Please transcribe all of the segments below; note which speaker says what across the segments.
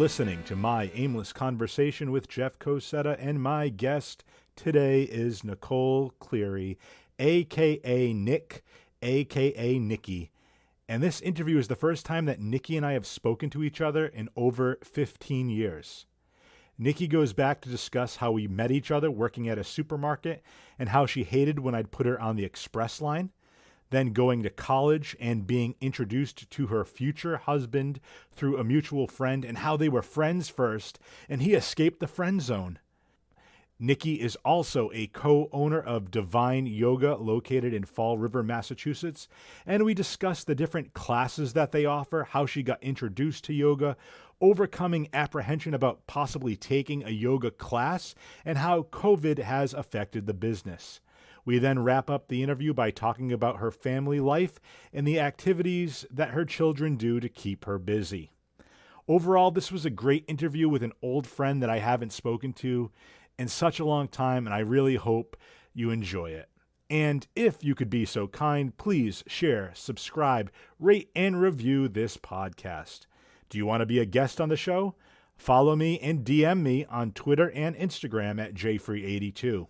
Speaker 1: listening to my aimless conversation with Jeff Cosetta, and my guest today is Nicole Cleary, aka Nick, aka Nikki. And this interview is the first time that Nikki and I have spoken to each other in over 15 years. Nikki goes back to discuss how we met each other working at a supermarket and how she hated when I'd put her on the express line, then going to college and being introduced to her future husband through a mutual friend, and how they were friends first and he escaped the friend zone. Nikki is also a co-owner of Divine Yoga located in Fall River, Massachusetts, and we discuss the different classes that they offer, how she got introduced to yoga, overcoming apprehension about possibly taking a yoga class, and how COVID has affected the business. We then wrap up the interview by talking about her family life and the activities that her children do to keep her busy. Overall, this was a great interview with an old friend that I haven't spoken to in such a long time, and I really hope you enjoy it. And if you could be so kind, please share, subscribe, rate, and review this podcast. Do you want to be a guest on the show? Follow me and DM me on Twitter and Instagram at jfree82.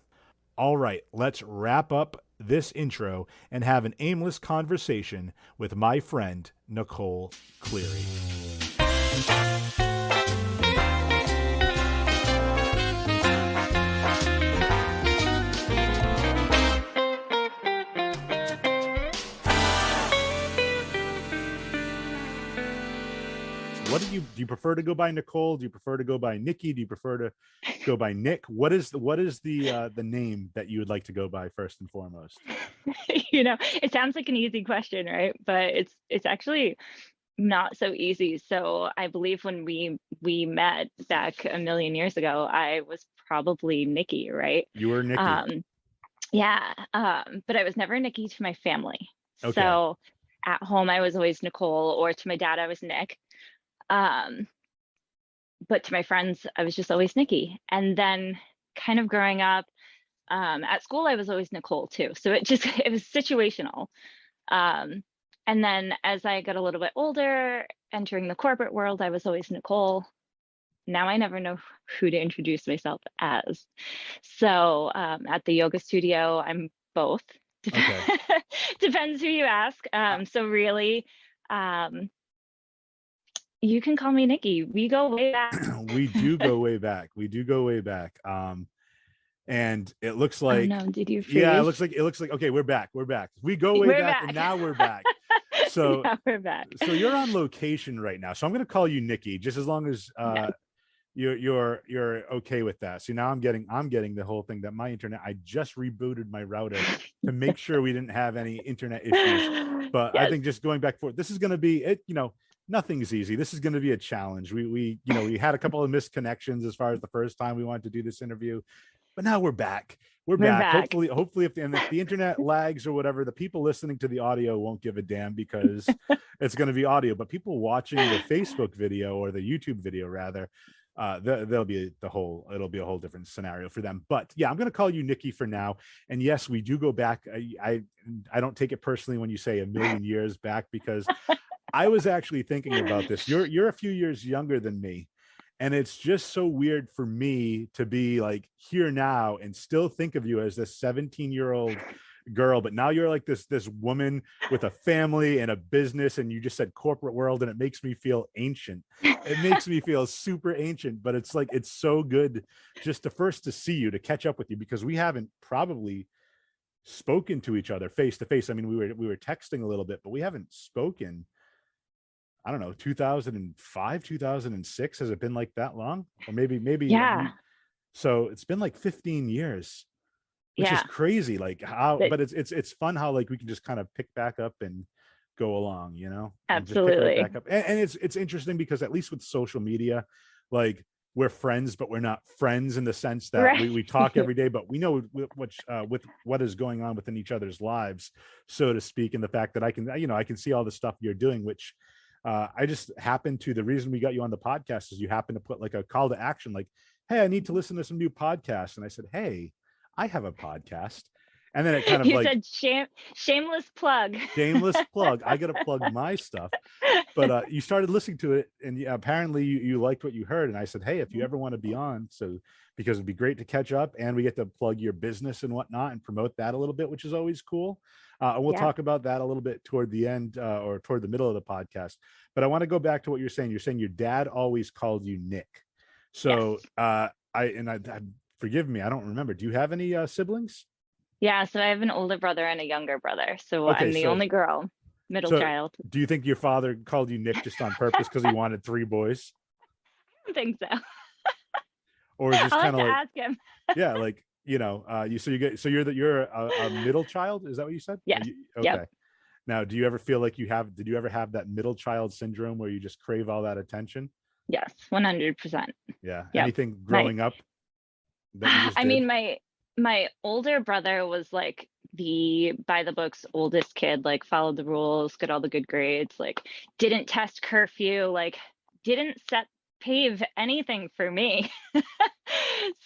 Speaker 1: All right, let's wrap up this intro and have an aimless conversation with my friend, Nicole Cleary. What do you prefer to go by Nicole? Do you prefer to go by Nikki? Do you prefer to go by Nick? What is the name that you would like to go by first and foremost?
Speaker 2: It sounds like an easy question, right? But it's actually not so easy. So I believe when we met back a million years ago, I was probably Nikki, right?
Speaker 1: You were Nikki.
Speaker 2: But I was never Nikki to my family.
Speaker 1: Okay.
Speaker 2: So at home I was always Nicole, or to my dad I was Nick. But to my friends, I was just always Nikki. And then kind of growing up, at school, I was always Nicole too. So it was situational. And then as I got a little bit older, entering the corporate world, I was always Nicole. Now I never know who to introduce myself as. So at the yoga studio, I'm both.
Speaker 1: Okay.
Speaker 2: Depends who you ask. So really, you can call me Nikki. We go way back.
Speaker 1: We do go way back. And it looks like,
Speaker 2: oh no, did you freeze?
Speaker 1: Yeah, it looks like okay, we're back. We go way back, and now we're back. So
Speaker 2: now we're back.
Speaker 1: So you're on location right now. So I'm gonna call you Nikki, just as long as you're okay with that. See, now I'm getting the whole thing that my internet, I just rebooted my router to make sure we didn't have any internet issues. But yes. I think just going back and forth, this is gonna be it, nothing's easy. This is going to be a challenge. We had a couple of misconnections as far as the first time we wanted to do this interview, but now we're back. We're back. Hopefully if the internet lags or whatever, the people listening to the audio won't give a damn, because it's going to be audio, but people watching the Facebook video, or the YouTube video rather, it'll be a whole different scenario for them. But yeah, I'm going to call you Nikki for now. And yes, we do go back. I don't take it personally when you say a million years back, because I was actually thinking about this. You're a few years younger than me, and it's just so weird for me to be like here now and still think of you as this 17-year-old girl, but now you're like this woman with a family and a business, and you just said corporate world, and it makes me feel ancient. It makes me feel super ancient, but it's like, it's so good just to see you, to catch up with you, because we haven't probably spoken to each other face to face. I mean, we were texting a little bit, but we haven't spoken, I don't know, 2005, 2006. Has it been like that long? Or maybe.
Speaker 2: Yeah.
Speaker 1: So it's been like 15 years, which is crazy. Like how, but it's fun how like we can just kind of pick back up and go along,
Speaker 2: Absolutely.
Speaker 1: Right back up. And it's interesting because at least with social media, like we're friends, but we're not friends in the sense that we talk every day, but we know with what is going on within each other's lives, so to speak. And the fact that I can see all the stuff you're doing, which I just happened to, the reason we got you on the podcast is you happen to put like a call to action, like, hey, I need to listen to some new podcasts. And I said, hey, I have a podcast. And then it kind of
Speaker 2: You
Speaker 1: like,
Speaker 2: said shameless plug.
Speaker 1: shameless plug. I got to plug my stuff. But you started listening to it, and apparently you liked what you heard. And I said, hey, if you ever want to be on, so because it'd be great to catch up, and we get to plug your business and whatnot and promote that a little bit, which is always cool. And we'll
Speaker 2: Yeah.
Speaker 1: talk about that a little bit toward the end or toward the middle of the podcast. But I want to go back to what you're saying. You're saying your dad always called you Nick.
Speaker 2: Yes.
Speaker 1: So I forgive me, I don't remember. Do you have any siblings?
Speaker 2: Yeah. So I have an older brother and a younger brother. So
Speaker 1: Okay,
Speaker 2: I'm the only girl, middle
Speaker 1: so
Speaker 2: child.
Speaker 1: do you think your father called you Nick just on purpose because he wanted three boys?
Speaker 2: I don't think so.
Speaker 1: Or is this
Speaker 2: I'll
Speaker 1: kind
Speaker 2: have
Speaker 1: of
Speaker 2: to
Speaker 1: like,
Speaker 2: ask him.
Speaker 1: yeah, like, you're a middle child, is that what you said?
Speaker 2: Yes.
Speaker 1: Okay.
Speaker 2: Yep.
Speaker 1: Now, did you ever have that middle child syndrome where you just crave all that attention?
Speaker 2: Yes. 100%.
Speaker 1: Yeah.
Speaker 2: Yep.
Speaker 1: Anything
Speaker 2: My,
Speaker 1: growing up that you just
Speaker 2: I
Speaker 1: did?
Speaker 2: mean, my older brother was like the by the books oldest kid, like followed the rules, got all the good grades, like didn't test curfew, like didn't set pave anything for me.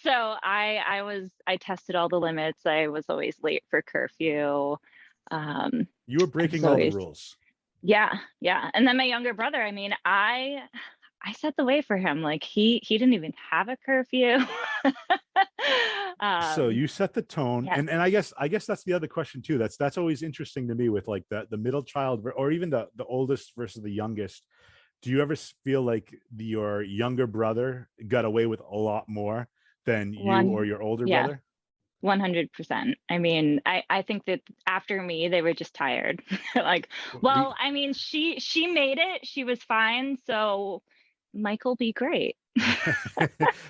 Speaker 2: So I tested all the limits. I was always late for curfew.
Speaker 1: You were
Speaker 2: I was
Speaker 1: breaking all the
Speaker 2: always
Speaker 1: rules.
Speaker 2: Yeah, yeah. And then my younger brother, I mean, I set the way for him. Like he didn't even have a curfew.
Speaker 1: So
Speaker 2: um
Speaker 1: you set the tone,
Speaker 2: yeah.
Speaker 1: and I guess that's the other question too. That's always interesting to me with like the middle child or even the oldest versus the youngest. Do you ever feel like your younger brother got away with a lot more than you or
Speaker 2: One
Speaker 1: your older
Speaker 2: yeah,
Speaker 1: brother?
Speaker 2: 100%. I mean, I think that after me they were just tired. Like,
Speaker 1: Do
Speaker 2: well, I mean, she made it. She was fine, so Michael be great.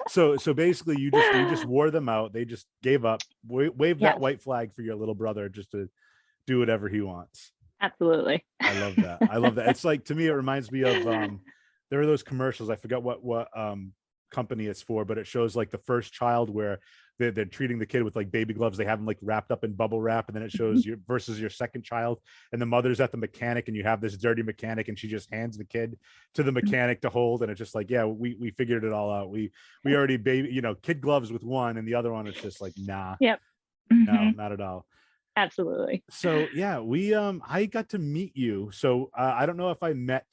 Speaker 1: so basically you just wore them out. They just gave up. Wave that
Speaker 2: Yes,
Speaker 1: white flag for your little brother just to do whatever he wants.
Speaker 2: absolutely.
Speaker 1: I love that. I love that. It's like, to me, it reminds me of there are those commercials. I forgot what company it's for, but it shows like the first child where they're treating the kid with like baby gloves. They have them like wrapped up in bubble wrap, and then it shows your versus your second child, and the mother's at the mechanic, and you have this dirty mechanic, and she just hands the kid to the mechanic to hold, and it's just like, yeah, we figured it all out. We already kid gloves with one, and the other one it's just like, nah,
Speaker 2: Yep.
Speaker 1: no,
Speaker 2: Hmm.
Speaker 1: not at all.
Speaker 2: Absolutely.
Speaker 1: So yeah, we I got to meet you. So I don't know if I met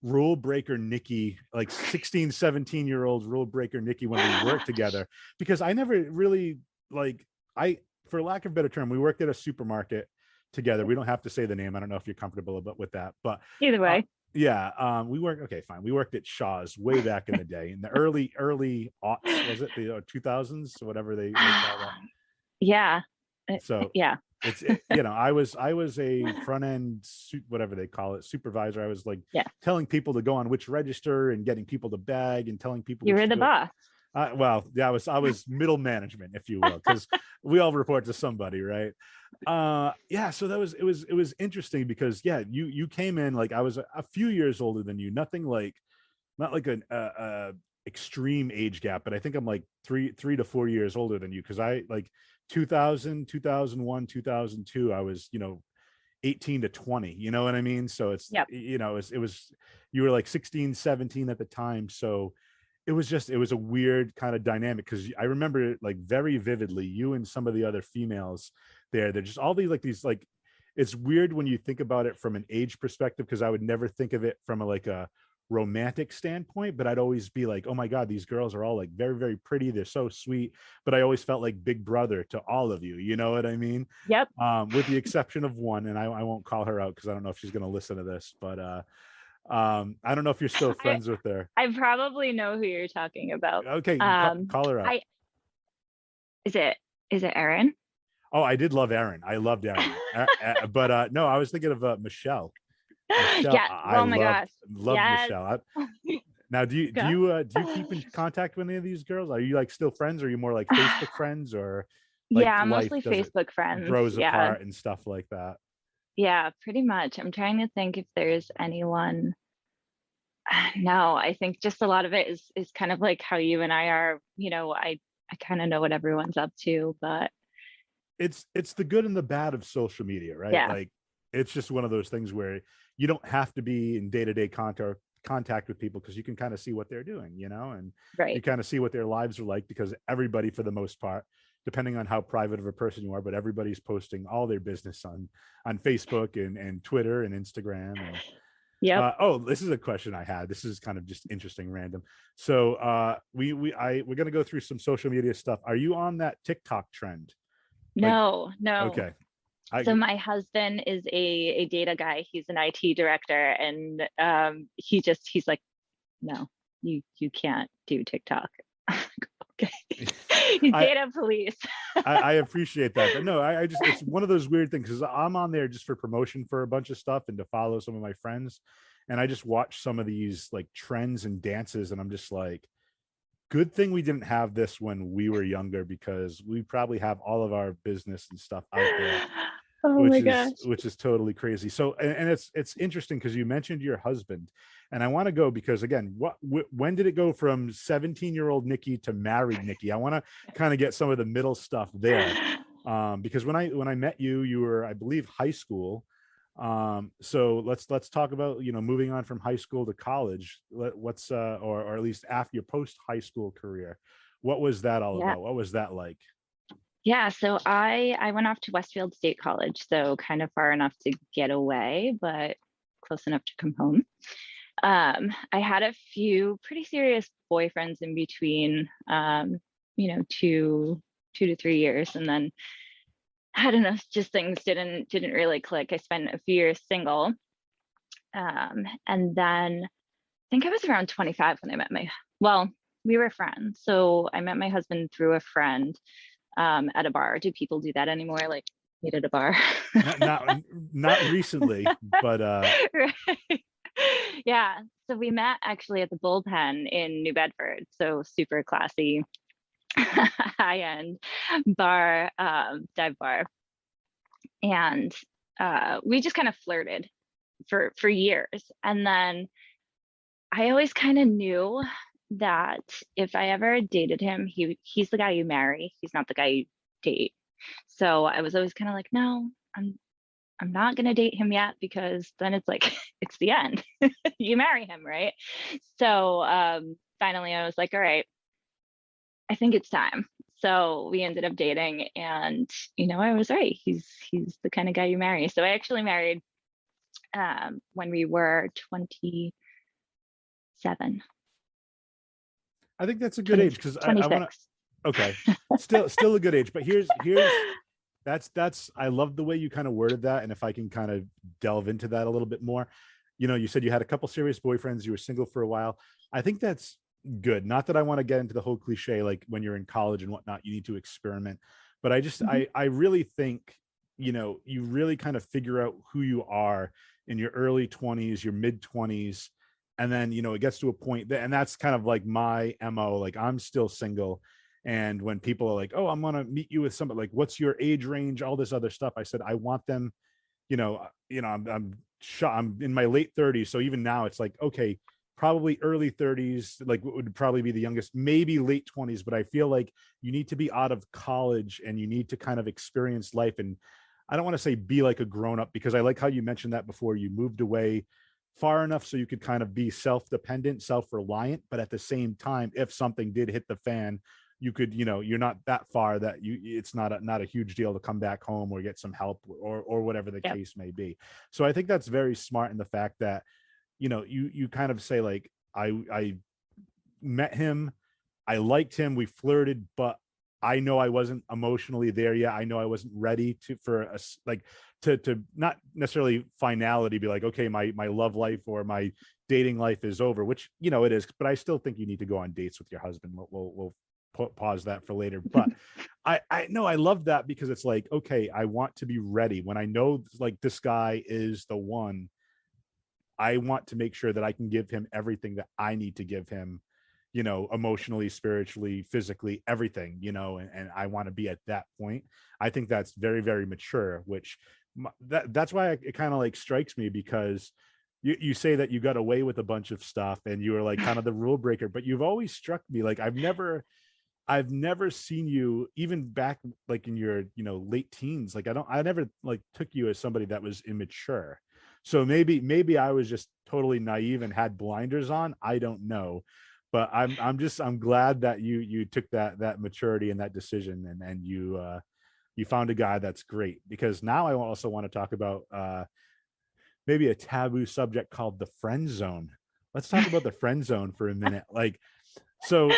Speaker 1: rule breaker Nikki, like 16, 17-year-old rule breaker Nikki, when we worked together, because I never really, like, I, for lack of a better term, we worked at a supermarket together. We don't have to say the name. I don't know if you're comfortable with that, but
Speaker 2: Either
Speaker 1: uh,
Speaker 2: way.
Speaker 1: yeah, we worked. Okay, fine. We worked at Shaw's way back in the day, in the early aughts, was it the 2000s, whatever they call that.
Speaker 2: Yeah. Uh,
Speaker 1: So
Speaker 2: yeah.
Speaker 1: I was a front end whatever they call it, supervisor. I was like
Speaker 2: Yeah.
Speaker 1: telling people to go on which register and getting people to bag and telling people
Speaker 2: You
Speaker 1: which
Speaker 2: were
Speaker 1: to
Speaker 2: the
Speaker 1: go.
Speaker 2: boss.
Speaker 1: Well, yeah, I was middle management, if you will, because we all report to somebody, right? Yeah, so it was interesting because, yeah, you came in like I was a few years older than you. Nothing like, not like an extreme age gap, but I think I'm like 3 to 4 years older than you, because I like 2000, 2001, 2002, I was 18 to 20, you know what I mean? So it's,
Speaker 2: Yep.
Speaker 1: it was you were like 16, 17 at the time. So it was a weird kind of dynamic, because I remember it like very vividly, you and some of the other females there. They're just all these like, it's weird when you think about it from an age perspective, because I would never think of it from like a romantic standpoint, but I'd always be like, oh my god, these girls are all like very, very pretty, they're so sweet. But I always felt like big brother to all of you, you know what I mean?
Speaker 2: Yep.
Speaker 1: With the exception of one, and I won't call her out because I don't know if she's going to listen to this, but I don't know if you're still
Speaker 2: I
Speaker 1: friends with her.
Speaker 2: I probably know who you're talking about.
Speaker 1: Okay,
Speaker 2: Um
Speaker 1: call her out.
Speaker 2: I is it Erin?
Speaker 1: Oh, I did love Erin. I loved Erin. But no, I was thinking of Michelle. Michelle,
Speaker 2: Yeah.
Speaker 1: I
Speaker 2: Oh my gosh.
Speaker 1: loved
Speaker 2: Yes.
Speaker 1: Michelle. Now, do
Speaker 2: Go.
Speaker 1: you keep in contact with any of these girls? Are you like still friends? Or are you more like Facebook friends, or like
Speaker 2: Yeah,
Speaker 1: life
Speaker 2: mostly
Speaker 1: does it
Speaker 2: Facebook friends.
Speaker 1: grows
Speaker 2: Yeah.
Speaker 1: apart and stuff like that?
Speaker 2: Yeah, pretty much. I'm trying to think if there's anyone. No, I think just a lot of it is kind of like how you and I are, I kind of know what everyone's up to, but
Speaker 1: It's the good and the bad of social media, right?
Speaker 2: yeah,
Speaker 1: Like, it's just one of those things where you don't have to be in day-to-day contact with people, because you can kind of see what they're doing, and you
Speaker 2: right.
Speaker 1: kind of see what their lives are like, because everybody, for the most part, depending on how private of a person you are, but everybody's posting all their business on Facebook and Twitter and Instagram. And
Speaker 2: Yep.
Speaker 1: oh, this is a question I had. This is kind of just interesting, random. So we're gonna go through some social media stuff. Are you on that TikTok trend? Like,
Speaker 2: No, no.
Speaker 1: okay, I
Speaker 2: So my husband is a data guy. He's an IT director, and he's like, no, you can't do TikTok. Okay. He's
Speaker 1: I
Speaker 2: data police.
Speaker 1: I appreciate that, but no, I just, it's one of those weird things because I'm on there just for promotion for a bunch of stuff and to follow some of my friends, and I just watch some of these like trends and dances, and I'm just like, good thing we didn't have this when we were younger because we probably have all of our business and stuff out there,
Speaker 2: Oh my gosh.
Speaker 1: which is totally crazy. So and it's interesting because you mentioned your husband, and I want to go because again, when did it go from 17-year-old Nikki to married Nikki? I want to kind of get some of the middle stuff there, because when I met you, you were, I believe, high school. So let's talk about, moving on from high school to college. What's or at least after your post high school career, what was that all
Speaker 2: Yeah.
Speaker 1: about? What was that like?
Speaker 2: Yeah, so I went off to Westfield State College, so kind of far enough to get away, but close enough to come home. I had a few pretty serious boyfriends in between, 2 to 3 years, and then I don't know, just things didn't really click. I spent a few years single, and then I think I was around 25 when I met well, we were friends, so I met my husband through a friend at a bar. Do people do that anymore? Like meet at a bar?
Speaker 1: not not not recently, but
Speaker 2: Right. Yeah. So we met actually at the Bullpen in New Bedford. So super classy, high end bar, dive bar. And we just kind of flirted for years. And then I always kind of knew that if I ever dated him, he's the guy you marry. He's not the guy you date. So I was always kind of like, no, I'm not gonna date him yet because then it's like it's the end. You marry him, right? So finally I was like, all right, I think it's time. So we ended up dating, and I was right. He's the kind of guy you marry. So I actually married when we were 27.
Speaker 1: I think that's a good
Speaker 2: 20,
Speaker 1: age because I want
Speaker 2: 26.
Speaker 1: to. Okay, still a good age, but here's that's I love the way you kind of worded that, and if I can kind of delve into that a little bit more, you said you had a couple serious boyfriends, you were single for a while. I think that's good. Not that I want to get into the whole cliche like when you're in college and whatnot, you need to experiment, but
Speaker 2: Mhm.
Speaker 1: I really think you really kind of figure out who you are in your early 20s, your mid 20s, and then it gets to a point that, and that's kind of like my mo, like I'm still single, and when people are like, oh, I'm going to meet you with somebody, like what's your age range, all this other stuff, I said I want them, I'm in my late 30s, so even now it's like, okay, probably early 30s, like what would probably be the youngest, maybe late 20s, but I feel like you need to be out of college and you need to kind of experience life. And I don't want to say be like a grown up, because I like how you mentioned that before, you moved away far enough so you could kind of be self-dependent, self-reliant, but at the same time, if something did hit the fan, you could, you're not that far that it's not a huge deal to come back home or get some help or whatever the
Speaker 2: Yep.
Speaker 1: case may be. So I think that's very smart in the fact that, you kind of say like, I met him, I liked him, we flirted, but I know I wasn't emotionally there yet. I know I wasn't ready like to not necessarily finality, be like, okay, my love life or my dating life is over, which it is, but I still think you need to go on dates with your husband. We'll pause that for later. But I know I love that because it's like, okay, I want to be ready when I know like this guy is the one. I want to make sure that I can give him everything that I need to give him, emotionally, spiritually, physically, everything, and I want to be at that point. I think that's very, very mature, which that's why it kind of like strikes me, because you say that you got away with a bunch of stuff and you were like kind of the rule breaker, but you've always struck me like I've never seen you even back like in your, late teens. Like I never like took you as somebody that was immature. So maybe I was just totally naive and had blinders on. I don't know. But I'm glad that you took that maturity and that decision, and you found a guy that's great, because now I also want to talk about maybe a taboo subject called the friend zone. Let's talk about the friend zone for a minute. Like, so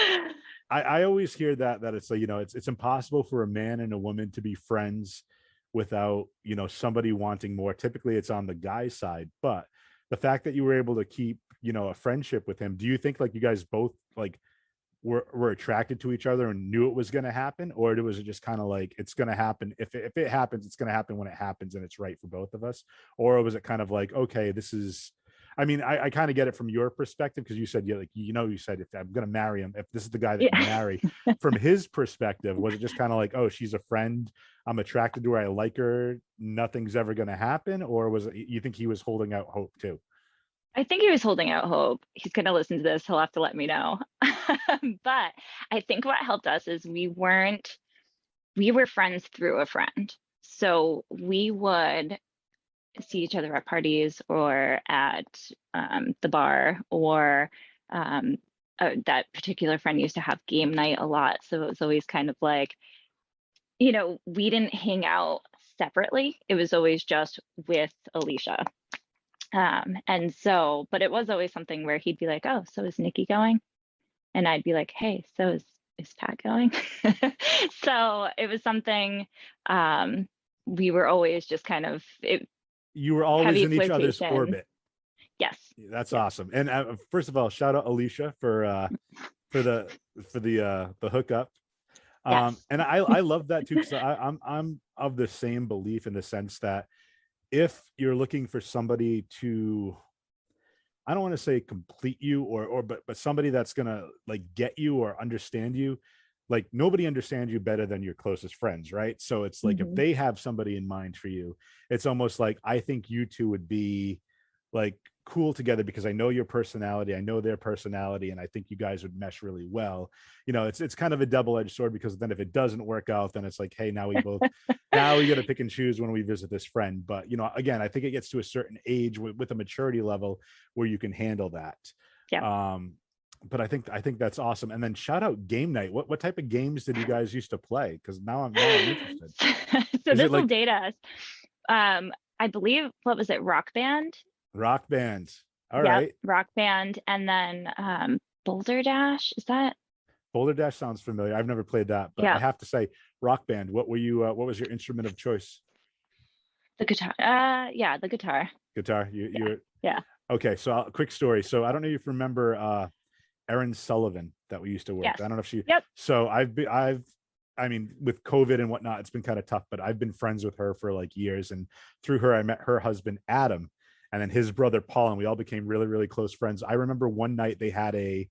Speaker 1: I always hear that it's like, it's impossible for a man and a woman to be friends without, somebody wanting more. Typically it's on the guy's side, but the fact that you were able to keep, a friendship with him, do you think like you guys both like were attracted to each other and knew it was going to happen, or was it just kind of like it's going to happen, if it happens, it's going to happen when it happens and it's right for both of us? Or was it kind of like, okay, this is, I mean, I kind of get it from your perspective, because you said, yeah, like, you said, if I'm going to marry him, if this is the guy that you
Speaker 2: Yeah.
Speaker 1: marry, from his perspective, was it just kind of like, oh, she's a friend, I'm attracted to her, I like her, nothing's ever going to happen? Or was it, you think he was holding out hope too?
Speaker 2: I think he was holding out hope. He's going to listen to this. He'll have to let me know. But I think what helped us is we were friends through a friend. So we would see each other at parties or at the bar, or that particular friend used to have game night a lot. So it was always kind of like, we didn't hang out separately. It was always just with Alicia. And so, but it was always something where he'd be like, "Oh, so is Nikki going?" And I'd be like, "Hey, so is Pat going?" So it was something, we were always just kind of
Speaker 1: You were always
Speaker 2: heavy
Speaker 1: in each other's
Speaker 2: flirtation.
Speaker 1: orbit.
Speaker 2: Yes.
Speaker 1: That's
Speaker 2: Yes.
Speaker 1: awesome. And first of all, shout out Alicia for the hookup.
Speaker 2: Yes.
Speaker 1: And I love that too, because I'm of the same belief, in the sense that if you're looking for somebody to, I don't want to say complete you, but somebody that's gonna like get you or understand you, like nobody understands you better than your closest friends, right? So it's like, if
Speaker 2: Hmm.
Speaker 1: they have somebody in mind for you, it's almost like, I think you two would be like cool together, because I know your personality, I know their personality, and I think you guys would mesh really well. It's kind of a double-edged sword, because then if it doesn't work out, then it's like, hey, now we got to pick and choose when we visit this friend. But again, I think it gets to a certain age with a maturity level where you can handle that.
Speaker 2: Yeah.
Speaker 1: um but I think that's awesome. And then shout out game night. What type of games did you guys used to play? Because now I'm interested.
Speaker 2: So
Speaker 1: Is it
Speaker 2: this will
Speaker 1: like
Speaker 2: date us. I believe, what was it, Rock Band?
Speaker 1: Rock Bands? All
Speaker 2: Yep,
Speaker 1: right.
Speaker 2: Rock Band, and then Boulder Dash. Is that?
Speaker 1: Boulder Dash sounds familiar. I've never played that, but I
Speaker 2: Yeah,
Speaker 1: have to say, Rock Band. What was your instrument of choice?
Speaker 2: the guitar. Yeah, the guitar.
Speaker 1: Guitar.
Speaker 2: Yeah,
Speaker 1: You're
Speaker 2: yeah.
Speaker 1: okay. So quick story. So I don't know if you remember Erin Sullivan that we used to work.
Speaker 2: Yes.
Speaker 1: I don't know if she.
Speaker 2: Yep.
Speaker 1: So I mean, with COVID and whatnot, it's been kind of tough, but I've been friends with her for like years, and through her, I met her husband Adam, and then his brother Paul, and we all became really, really close friends. I remember one night they had I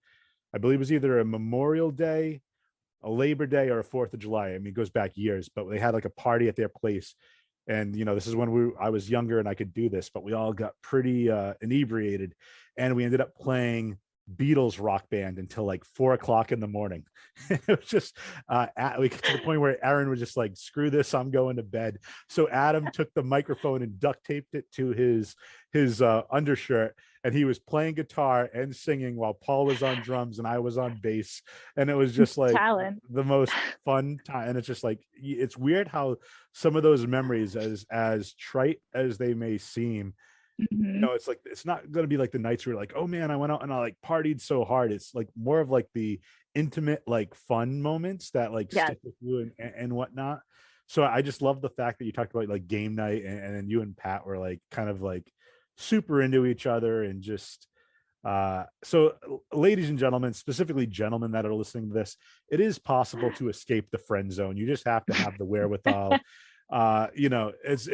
Speaker 1: believe it was either a Memorial Day, a Labor Day, or a 4th of July. I mean, it goes back years, but they had like a party at their place. And this is when I was younger and I could do this, but we all got pretty inebriated, and we ended up playing Beatles Rock Band until like 4 o'clock in the morning. It was just we got to the point where Aaron was just like, "Screw this, I'm going to bed." So Adam took the microphone and duct taped it to his undershirt, and he was playing guitar and singing while Paul was on drums and I was on bass, and it was just like
Speaker 2: Talent.
Speaker 1: the most fun time. And it's just like, it's weird how some of those memories, as trite as they may seem,
Speaker 2: Hmm.
Speaker 1: it's like, it's not going to be like the nights where you're like, oh man, I went out and I like partied so hard. It's like more of like the intimate, like fun moments that like
Speaker 2: Yes.
Speaker 1: stick with you and whatnot. So I just love the fact that you talked about like game night, and then you and Pat were like kind of like super into each other, and just so ladies and gentlemen, specifically gentlemen that are listening to this, it is possible to escape the friend zone. You just have to have the wherewithal. It's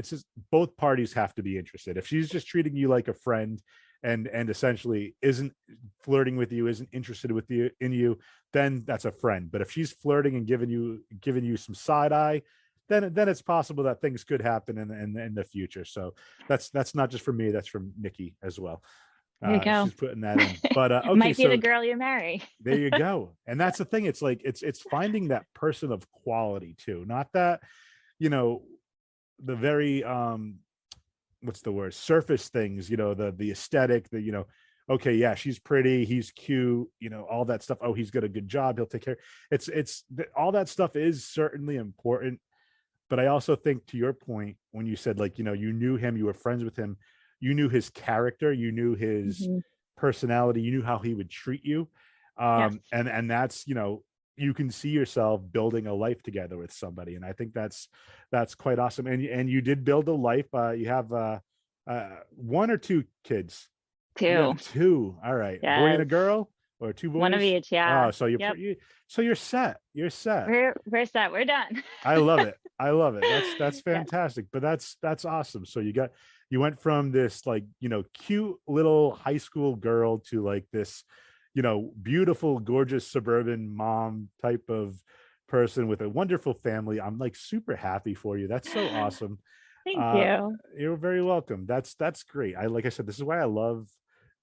Speaker 1: just, both parties have to be interested. If she's just treating you like a friend, and essentially isn't flirting with you, isn't interested with you in you, then that's a friend. But if she's flirting and giving you some side eye, then it's possible that things could happen in the future. So that's not just for me, that's from Nikki as well.
Speaker 2: There you go.
Speaker 1: She's putting that in. But okay,
Speaker 2: Might be the
Speaker 1: so
Speaker 2: girl you marry.
Speaker 1: there you go. And that's the thing. It's like it's finding that person of quality too. Not that, you know, the very what's the word? Surface things, the aesthetic, okay, yeah, she's pretty, he's cute, all that stuff. Oh, he's got a good job, he'll take care. All that stuff is certainly important. But I also think, to your point, when you said, like, you knew him, you were friends with him, you knew his character, you knew his
Speaker 2: Hmm.
Speaker 1: personality, you knew how he would treat you.
Speaker 2: Yes.
Speaker 1: And that's, you can see yourself building a life together with somebody. And I think that's quite awesome. And you did build a life. You have one or two kids. You
Speaker 2: Two.
Speaker 1: have two. All right. Boy and a
Speaker 2: Yes.
Speaker 1: girl, or two
Speaker 2: One of
Speaker 1: boys.
Speaker 2: each. Yeah.
Speaker 1: Oh, so you're
Speaker 2: Yep.
Speaker 1: pretty, so you're set. You're set.
Speaker 2: We're set. We're done.
Speaker 1: I love it. I love it. That's
Speaker 2: Yes.
Speaker 1: fantastic. But that's awesome. So you went from this, like, cute little high school girl to like this, beautiful, gorgeous suburban mom type of person with a wonderful family. I'm like super happy for you. That's so awesome.
Speaker 2: Thank
Speaker 1: Uh
Speaker 2: you.
Speaker 1: you're very welcome. That's great. Like I said, this is why I love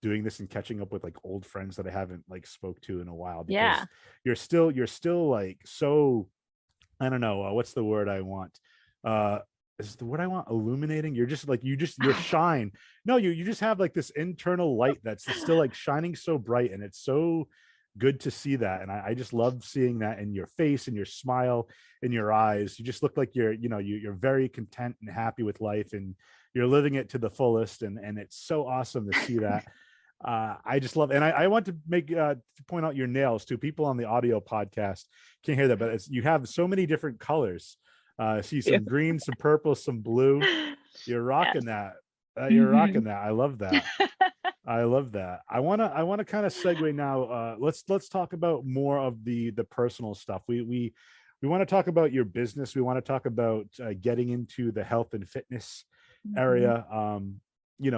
Speaker 1: doing this and catching up with like old friends that I haven't like spoke to in a while,
Speaker 2: Yeah.
Speaker 1: because you're still like so, I don't know, what's the word I want? Uh, is the word I want illuminating? You're just like, you're shine. No, you just have like this internal light that's still like shining so bright, and it's so good to see that. And I just love seeing that in your face and your smile, in your eyes. You just look like you're very content and happy with life, and you're living it to the fullest. And it's so awesome to see that. I just love, and I want to make to point out your nails too. People on the audio podcast can't hear that, but you have so many different colors. I see
Speaker 2: Yeah.
Speaker 1: some green, some purple, some blue. You're
Speaker 2: Yes.
Speaker 1: rocking that. You're
Speaker 2: Hmm.
Speaker 1: rocking that. I love that. I love that. I wanna kind of segue now. Let's talk about more of the personal stuff. We want to talk about your business. We want to talk about getting into the health and fitness
Speaker 2: Hmm.
Speaker 1: area.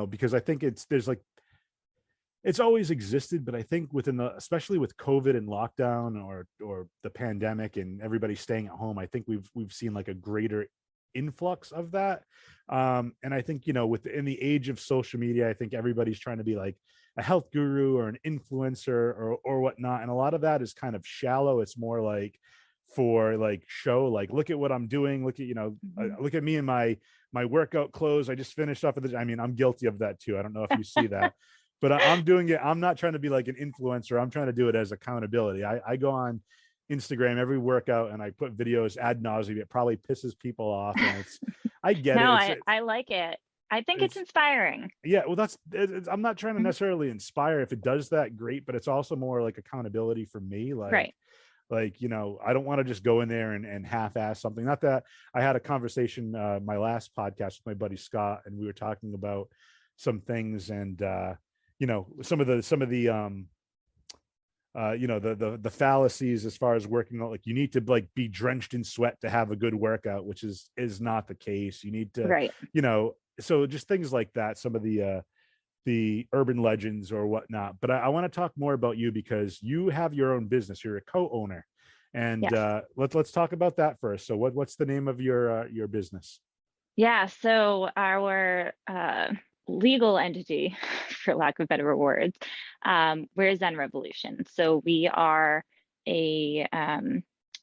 Speaker 1: Because I think it's always existed, but I think within especially with COVID and lockdown, or the pandemic and everybody staying at home, I think we've seen like a greater influx of that. And I think, within the age of social media, I think everybody's trying to be like a health guru or an influencer or whatnot. And a lot of that is kind of shallow. It's more like for like show, like, look at what I'm doing. Look at,
Speaker 2: Hmm.
Speaker 1: look at me and my workout clothes. I just finished off of I mean, I'm guilty of that too. I don't know if you see that, but I'm doing it. I'm not trying to be like an influencer. I'm trying to do it as accountability. I go on Instagram every workout and I put videos ad nauseum. It probably pisses people off, and I get
Speaker 2: No,
Speaker 1: it.
Speaker 2: I like it. I think it's
Speaker 1: It's
Speaker 2: inspiring.
Speaker 1: yeah. Well, I'm not trying to
Speaker 2: Mhm.
Speaker 1: necessarily inspire. If it does that, great. But it's also more like accountability for me.
Speaker 2: Right.
Speaker 1: I don't want to just go in there and half-ass something. Not that I had a conversation, my last podcast with my buddy Scott, and we were talking about some things, and some of the the fallacies as far as working out. Like, you need to like be drenched in sweat to have a good workout, which is not the case. You need to,
Speaker 2: Right.
Speaker 1: so just things like that, some of the urban legends or whatnot. But I want to talk more about you, because you have your own business. You're a co-owner, and
Speaker 2: Yes.
Speaker 1: let's talk about that first. So what's the name of your business?
Speaker 2: Yeah. So our legal entity, for lack of better words, we're Zen Revolution. So we are a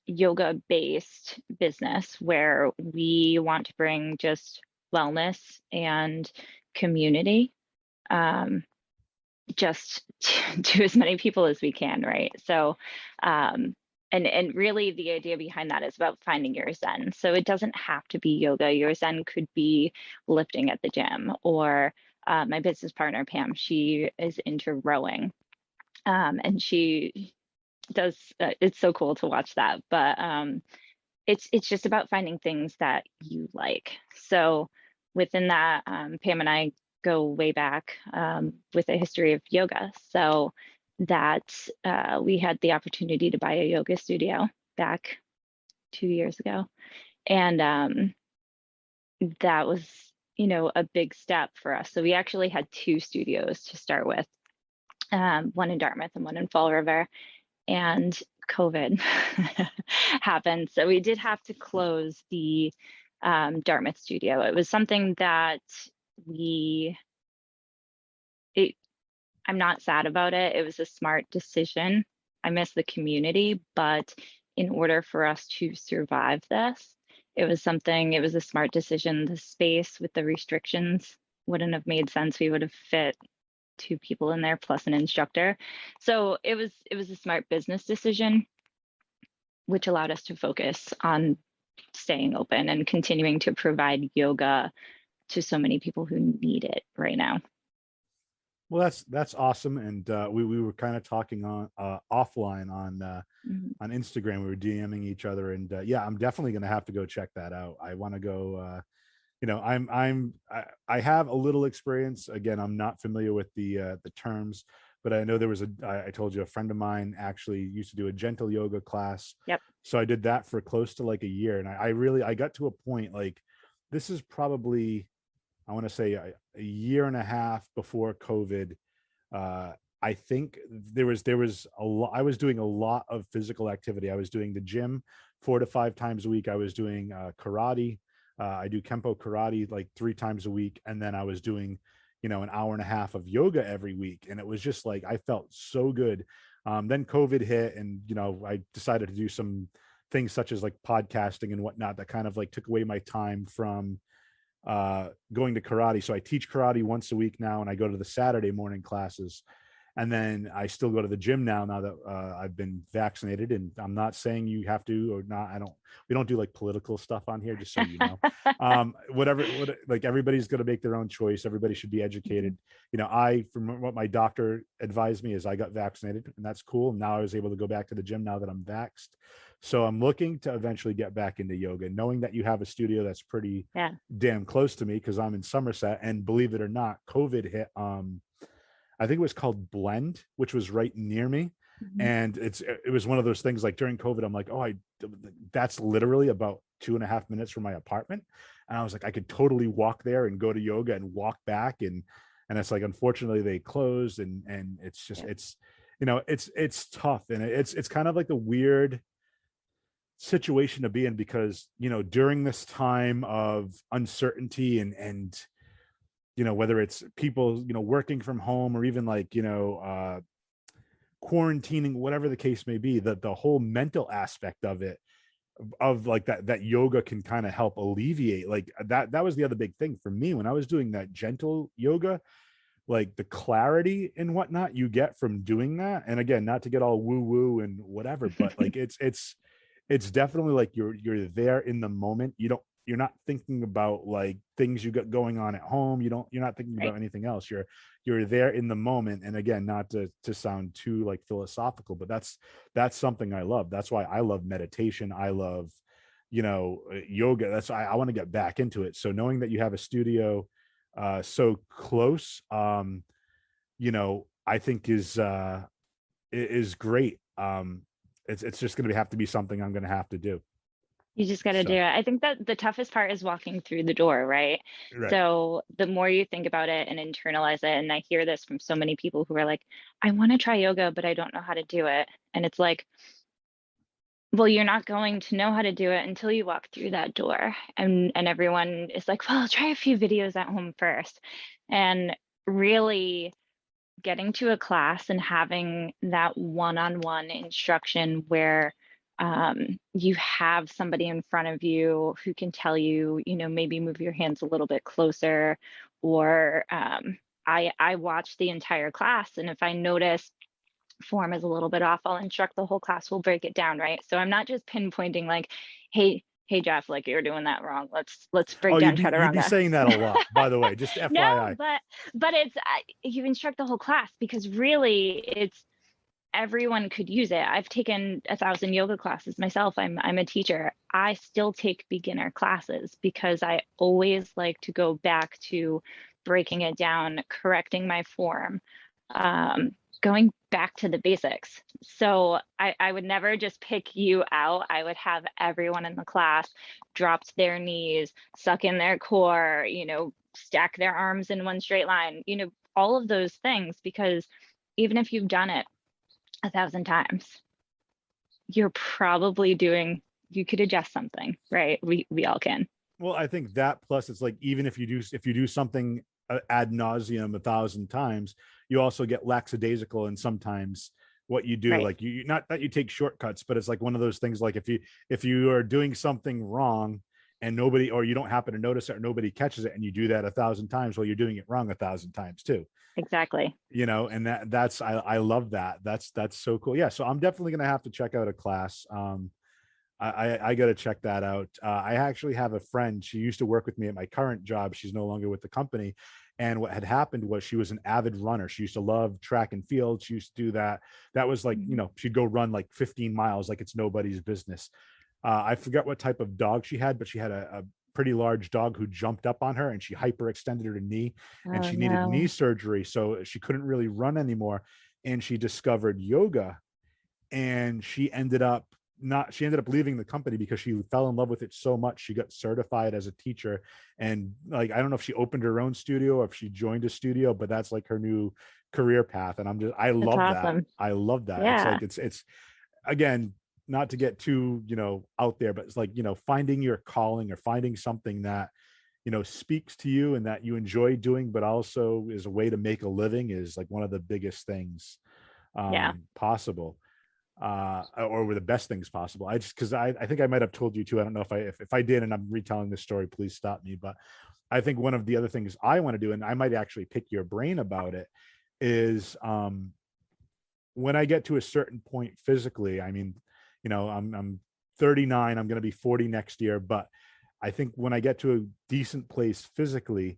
Speaker 2: yoga-based business where we want to bring just wellness and community, um, just to as many people as we can, right? So, and really the idea behind that is about finding your zen. So it doesn't have to be yoga. Your zen could be lifting at the gym, or my business partner Pam, she is into rowing, and she does. It's so cool to watch that, but it's just about finding things that you like. So within that, Pam and I go way back, with a history of yoga. So that we had the opportunity to buy a yoga studio back 2 years ago, and that was, a big step for us. So we actually had two studios to start with, one in Dartmouth and one in Fall River, and COVID happened. So we did have to close the Dartmouth studio. It was something that we, it, I'm not sad about it. It was a smart decision. I miss the community, but in order for us to survive this, it was a smart decision. The space with the restrictions wouldn't have made sense. We would have fit 2 people in there plus an instructor. So it was a smart business decision, which allowed us to focus on staying open and continuing to provide yoga to so many people who need it right now.
Speaker 1: Well, that's awesome. And we were kind of talking on offline
Speaker 2: Mhm.
Speaker 1: on Instagram. We were DMing each other, and yeah, I'm definitely gonna have to go check that out. I want to go. I have a little experience. Again, I'm not familiar with the terms, but I know there was I told you a friend of mine actually used to do a gentle yoga class.
Speaker 2: Yep.
Speaker 1: So I did that for close to like a year, and I really I got to a point like this is probably I want to say a year and a half before COVID. I think there was a lot. I was doing a lot of physical activity. I was doing the gym 4 to 5 times a week. I was doing karate. I do Kempo karate like 3 times a week, and then I was doing, an hour and a half of yoga every week, and it was just like I felt so good. Then COVID hit, and I decided to do some things such as like podcasting and whatnot that kind of like took away my time from going to karate. So I teach karate once a week now, and I go to the Saturday morning classes. And then I still go to the gym now that I've been vaccinated. And I'm not saying you have to or not. We don't do like political stuff on here, just so you know. Like everybody's going to make their own choice. Everybody should be educated. From what my doctor advised me is I got vaccinated, and that's cool. Now I was able to go back to the gym now that I'm vaxxed. So I'm looking to eventually get back into yoga, knowing that you have a studio that's pretty
Speaker 2: Yeah.
Speaker 1: damn close to me because I'm in Somerset. And believe it or not, COVID hit. I think it was called Blend, which was right near me.
Speaker 2: Mhm.
Speaker 1: And it was one of those things like during COVID, I'm like, oh, that's literally about 2.5 minutes from my apartment. And I was like, I could totally walk there and go to yoga and walk back. And it's like, unfortunately they closed, and it's just,
Speaker 2: Yeah.
Speaker 1: it's tough. And it's kind of like a weird situation to be in because, during this time of uncertainty and whether it's people, working from home or even like, quarantining, whatever the case may be, that the whole mental aspect of it, of like that yoga can kind of help alleviate like that was the other big thing for me when I was doing that gentle yoga, like the clarity and whatnot you get from doing that. And again, not to get all woo woo and whatever, but like it's definitely like you're there in the moment. You're not thinking about like things you got going on at home. You're not thinking
Speaker 2: Right.
Speaker 1: about anything else. You're there in the moment. And again, not to sound too like philosophical, but that's something I love. That's why I love meditation. I love, yoga. That's why I want to get back into it. So knowing that you have a studio so close, I think is great. It's just going to have to be something I'm going to have to do.
Speaker 2: You just got to do
Speaker 1: So
Speaker 2: it. I think that the toughest part is walking through the door, right?
Speaker 1: right.
Speaker 2: So the more you think about it and internalize it, and I hear this from so many people who are like, I want to try yoga, but I don't know how to do it. And it's like, well, you're not going to know how to do it until you walk through that door. And everyone is like, well, try a few videos at home first. And really getting to a class and having that one-on-one instruction where you have somebody in front of you who can tell you, maybe move your hands a little bit closer, or I watch the entire class, and if I notice form is a little bit off, I'll instruct the whole class. We'll break it down, right? So I'm not just pinpointing like, hey Jeff, like you're doing that wrong. Let's break
Speaker 1: Oh,
Speaker 2: down
Speaker 1: you'd be
Speaker 2: chaturanga.
Speaker 1: saying that a lot, by the way, just
Speaker 2: No,
Speaker 1: FYI.
Speaker 2: but it's you instruct the whole class because really it's everyone could use it. I've taken 1,000 yoga classes myself. I'm a teacher. I still take beginner classes because I always like to go back to breaking it down, correcting my form, going back to the basics. So I would never just pick you out. I would have everyone in the class drop to their knees, suck in their core, stack their arms in one straight line, all of those things, because even if you've done it 1,000 times, you're probably you could adjust something, right? We all can.
Speaker 1: Well, I think that plus it's like even if you do something ad nauseum 1,000 times, you also get lackadaisical, and sometimes what you do,
Speaker 2: Right.
Speaker 1: like not that you take shortcuts, but it's like one of those things like if you are doing something wrong and nobody, or you don't happen to notice it, or nobody catches it, and you do that 1,000 times, well, you're doing it wrong 1,000 times too.
Speaker 2: Exactly.
Speaker 1: And that's I love that. That's so cool. Yeah, so I'm definitely gonna have to check out a class. I got to check that out. I actually have a friend. She used to work with me at my current job. She's no longer with the company. And what had happened was she was an avid runner. She used to love track and field. She used to do that. That was like,
Speaker 2: Mhm.
Speaker 1: she'd go run like 15 miles like it's nobody's business. I forget what type of dog she had, but she had a pretty large dog who jumped up on her and she hyperextended her knee, and
Speaker 2: Oh
Speaker 1: she needed knee
Speaker 2: no.
Speaker 1: surgery. So she couldn't really run anymore. And she discovered yoga, and she ended up leaving the company because she fell in love with it so much. She got certified as a teacher, and like, I don't know if she opened her own studio or if she joined a studio, but that's like her new career path. And I
Speaker 2: That's
Speaker 1: love that.
Speaker 2: awesome.
Speaker 1: I love that. It's
Speaker 2: Yeah.
Speaker 1: like, it's again, not to get too, out there, but it's like, finding your calling, or finding something that, speaks to you and that you enjoy doing, but also is a way to make a living, is like one of the biggest things
Speaker 2: Yeah.
Speaker 1: possible, or were the best things possible. I just, because I think I might have told you too. I don't know if I did, and I'm retelling this story, please stop me. But I think one of the other things I want to do, and I might actually pick your brain about it, is when I get to a certain point physically. I mean, I'm 39. I'm going to be 40 next year, but I think when I get to a decent place physically,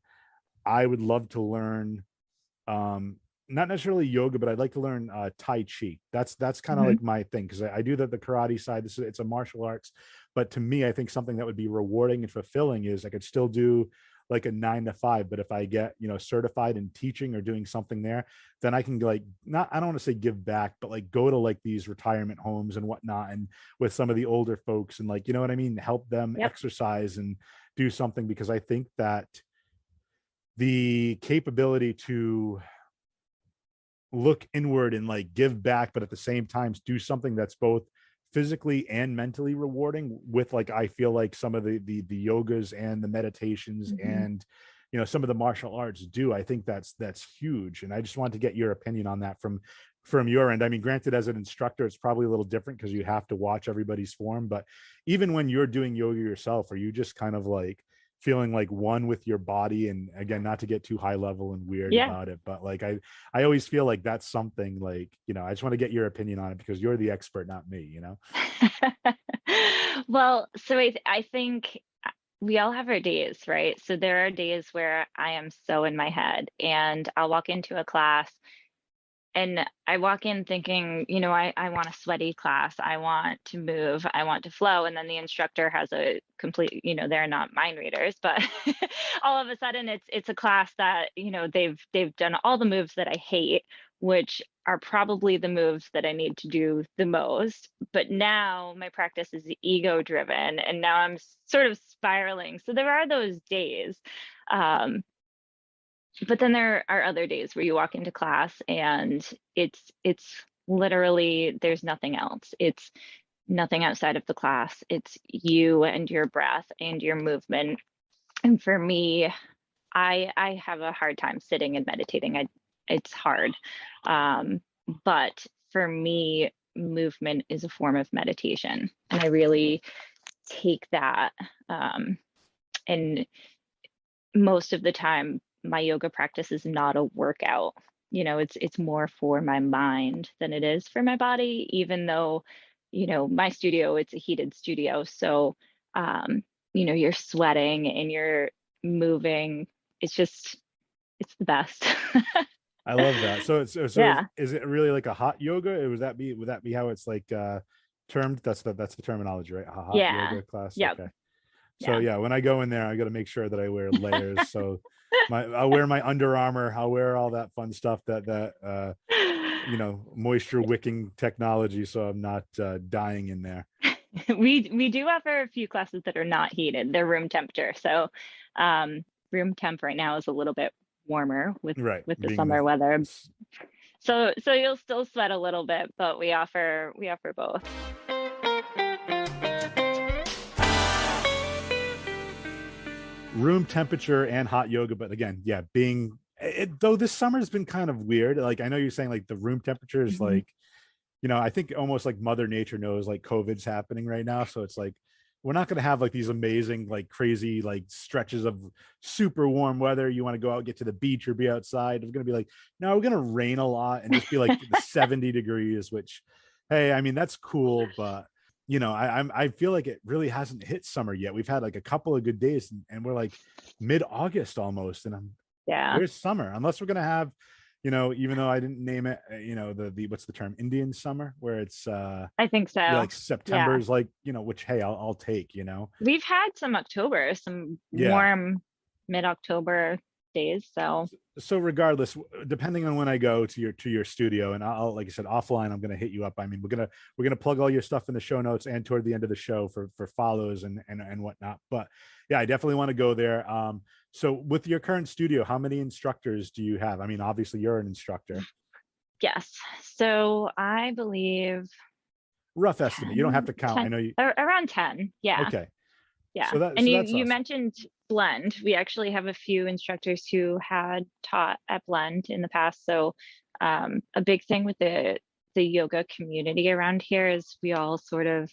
Speaker 1: I would love to learn, um not necessarily yoga, but I'd like to learn Tai Chi. That's kind of
Speaker 2: Hmm.
Speaker 1: like my thing, because I do the karate side. It's a martial arts, but to me, I think something that would be rewarding and fulfilling is I could still do like a 9 to 5, but if I get, certified in teaching or doing something there, then I can, like, not, I don't want to say give back, but like go to like these retirement homes and whatnot, and with some of the older folks, and like, you know what I mean, help them
Speaker 2: Yep.
Speaker 1: exercise and do something, because I think that the capability to look inward and like give back, but at the same time do something that's both physically and mentally rewarding, with like, I feel like some of the yogas and the meditations
Speaker 2: Hmm.
Speaker 1: and, some of the martial arts do. I think that's huge, and I just want to get your opinion on that from your end. I mean, granted, as an instructor, it's probably a little different because you have to watch everybody's form, but even when you're doing yoga yourself, are you just kind of like feeling like one with your body? And again, not to get too high level and weird
Speaker 2: Yeah.
Speaker 1: about it, but like, I always feel like that's something, like, I just want to get your opinion on it because you're the expert, not me.
Speaker 2: Well, so I think we all have our days, right? So there are days where I am so in my head and I'll walk into a class and I walk in thinking, I want a sweaty class. I want to move. I want to flow. And then the instructor has a complete, they're not mind readers, but all of a sudden it's a class that, they've done all the moves that I hate, which are probably the moves that I need to do the most. But now my practice is ego driven and now I'm sort of spiraling. So there are those days. Um, but then there are other days where you walk into class and it's literally there's nothing else. It's nothing outside of the class. It's you and your breath and your movement. And for me, I have a hard time sitting and meditating. It's hard. Um, but for me, movement is a form of meditation. And I really take that um, and most of the time my yoga practice is not a workout. It's more for my mind than it is for my body, even though, my studio, it's a heated studio. So, um, you're sweating and you're moving. It's just, it's the best.
Speaker 1: I love that. So
Speaker 2: Yeah.
Speaker 1: is it really like a hot yoga? Or would that be how it's like termed? That's the terminology, right? A hot
Speaker 2: Yeah.
Speaker 1: yoga class.
Speaker 2: Yep.
Speaker 1: Okay. So
Speaker 2: Yeah.
Speaker 1: yeah, when I go in there, I got to make sure that I wear layers. So I'll wear my Under Armour. I'll wear all that fun stuff, that moisture wicking technology, so I'm not dying in there.
Speaker 2: We do offer a few classes that are not heated. They're room temperature. So um, room temp right now is a little bit warmer with
Speaker 1: Right,
Speaker 2: with the
Speaker 1: being the
Speaker 2: summer weather. So you'll still sweat a little bit, but we offer both.
Speaker 1: room temperature and hot yoga. But again, yeah, being it, though this summer's been kind of weird. Like, I know you're saying like the room temperature is
Speaker 2: Mhm.
Speaker 1: like, I think almost like Mother Nature knows like COVID's happening right now. So it's like we're not going to have like these amazing, like crazy, like stretches of super warm weather. You want to go out, get to the beach or be outside. It's going to be like, no, we're going to rain a lot and just be like the 70 degrees, which, hey, I mean, that's cool. But, I feel like it really hasn't hit summer yet. We've had like a couple of good days and we're like mid-August almost. And
Speaker 2: Yeah,
Speaker 1: where's summer? Unless we're going to have, even though I didn't name it, the what's the term? Indian summer, where it's,
Speaker 2: I think so.
Speaker 1: like
Speaker 2: Yeah.
Speaker 1: September's like, which, hey, I'll take.
Speaker 2: We've had some
Speaker 1: Yeah.
Speaker 2: warm mid-October days. So
Speaker 1: So regardless, depending on when I go to your studio, and I'll, like I said, offline, I'm gonna hit you up. I mean, we're gonna plug all your stuff in the show notes and toward the end of the show for follows and whatnot. But yeah, I definitely want to go there. So with your current studio, how many instructors do you have? I mean, obviously you're an instructor.
Speaker 2: yes. So I believe
Speaker 1: Rough estimate. You don't have
Speaker 2: 10,
Speaker 1: to count. I
Speaker 2: 10,
Speaker 1: know you.
Speaker 2: around 10. Yeah.
Speaker 1: Okay.
Speaker 2: Yeah.
Speaker 1: So that
Speaker 2: And
Speaker 1: so
Speaker 2: you
Speaker 1: that's
Speaker 2: you
Speaker 1: awesome.
Speaker 2: mentioned Blend. We actually have a few instructors who had taught at Blend in the past. So a big thing with the yoga community around here is we all sort of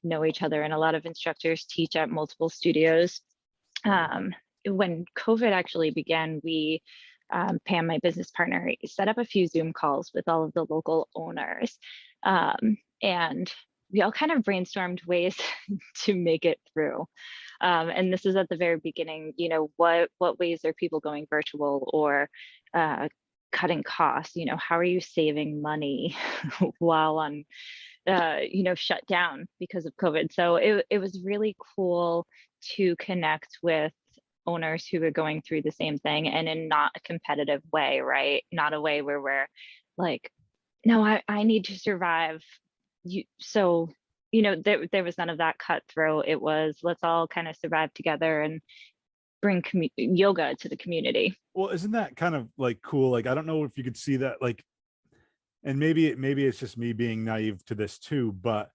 Speaker 2: know each other, and a lot of instructors teach at multiple studios. Um, when COVID actually began, we Pam, my business partner, set up a few Zoom calls with all of the local owners. And we all kind of brainstormed ways to make it through. And this is at the very beginning, what ways are people going virtual or cutting costs? How are you saving money while on, shut down because of COVID? So it was really cool to connect with owners who are going through the same thing, and in not a competitive way, right? Not a way where we're like, no, I need to survive. So, there was none of that cutthroat. It was, let's all kind of survive together and bring yoga to the community.
Speaker 1: Well, isn't that kind of like cool? Like, I don't know if you could see that, like, and maybe it's just me being naive to this too, but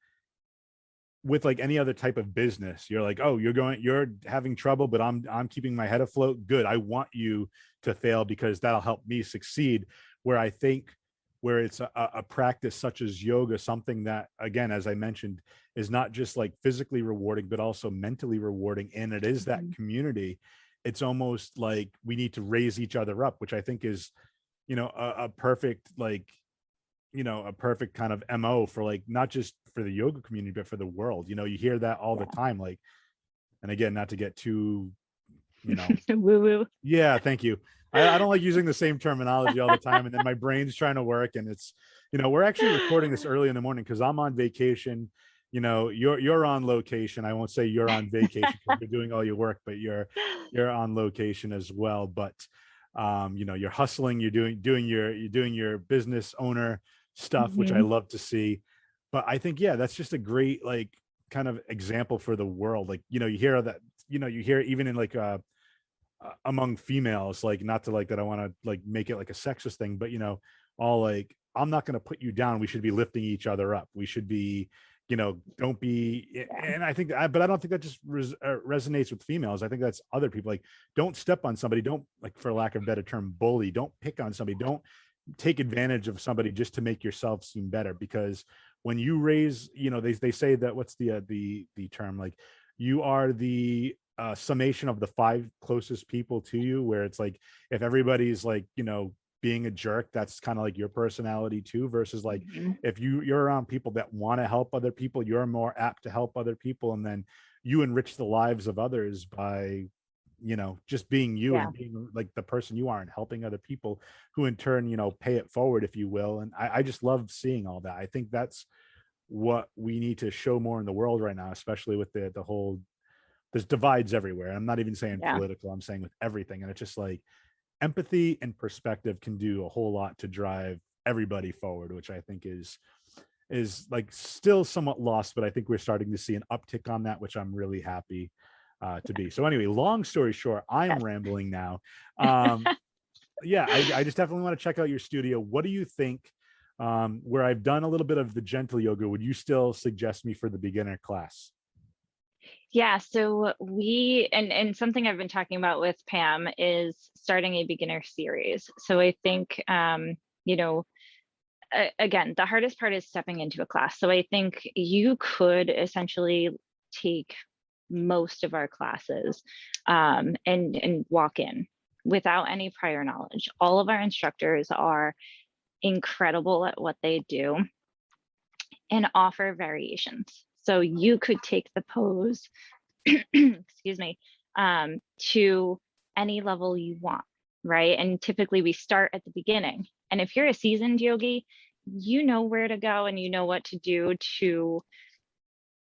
Speaker 1: with like any other type of business, you're like, oh, you're having trouble, but I'm keeping my head afloat. Good. I want you to fail because that'll help me succeed. Where I think where it's a practice such as yoga, something that, again, as I mentioned, is not just like physically rewarding, but also mentally rewarding. And it is that
Speaker 2: Mhm.
Speaker 1: community. It's almost like we need to raise each other up, which I think is, a perfect, like, a perfect kind of MO for, like, not just for the yoga community, but for the world. You hear that all the
Speaker 2: Yeah.
Speaker 1: time. Like, and again, not to get too, you know,
Speaker 2: Woo woo.
Speaker 1: yeah, thank you. I don't like using the same terminology all the time. And then my brain's trying to work. And it's, we're actually recording this early in the morning because I'm on vacation. You're on location. I won't say you're on vacation because you're doing all your work, but you're on location as well. But you're hustling, you're doing your business owner stuff, which I
Speaker 2: Hmm.
Speaker 1: love to see. But I think, yeah, that's just a great, like, kind of example for the world. Like, you hear that, you hear even in like among females, like, not to, like, that I want to like make it like a sexist thing, but all like, I'm not going to put you down. We should be lifting each other up. We should be, don't be.
Speaker 2: Yeah.
Speaker 1: And I think, but I don't think that just resonates with females. I think that's other people. Like, don't step on somebody. Don't, like, for lack of a better term, bully. Don't pick on somebody. Don't take advantage of somebody just to make yourself seem better. Because when you raise, they say that, what's the term, like, you are the summation of the five closest people to you, where it's like, if everybody's like, being a jerk, that's kind of like your personality too, versus like,
Speaker 2: Hmm.
Speaker 1: if you're around people that want to help other people, you're more apt to help other people, and then you enrich the lives of others by, just being you
Speaker 2: Yeah.
Speaker 1: and being like the person you are and helping other people, who in turn, pay it forward, if you will. And I just love seeing all that. I think that's what we need to show more in the world right now, especially with the whole, there's divides everywhere. I'm not even saying
Speaker 2: Yeah.
Speaker 1: political, I'm saying with everything. And it's just like, empathy and perspective can do a whole lot to drive everybody forward, which I think is like still somewhat lost, but I think we're starting to see an uptick on that, which I'm really happy to be. So anyway, long story short, I'm
Speaker 2: Yes.
Speaker 1: rambling now. Um, yeah, I just definitely want to check out your studio. What do you think? Where I've done a little bit of the gentle yoga, would you still suggest me for the beginner class?
Speaker 2: Yeah, so we and something I've been talking about with Pam is starting a beginner series. So I think you know, again, the hardest part is stepping into a class. So I think you could essentially take most of our classes, and walk in without any prior knowledge. All of our instructors are incredible at what they do and offer variations. So you could take the pose, excuse me, to any level you want, right? And typically we start at the beginning. And if you're a seasoned yogi, you know where to go and you know what to do to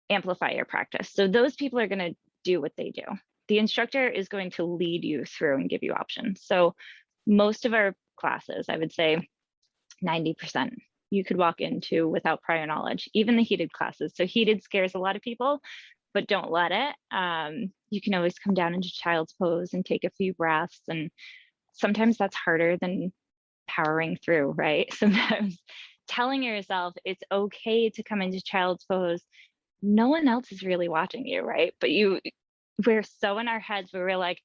Speaker 2: amplify your practice. So those people are going to do what they do. The instructor is going to lead you through and give you options. So most of our classes, I would say 90%, you could walk into without prior knowledge, even the heated classes. So heated scares a lot of people, but don't let it. You can always come down into child's pose and take a few breaths. And sometimes that's harder than powering through, right? Sometimes telling yourself it's okay to come into child's pose. No one else is really watching you, right? But we're so in our heads where we're like,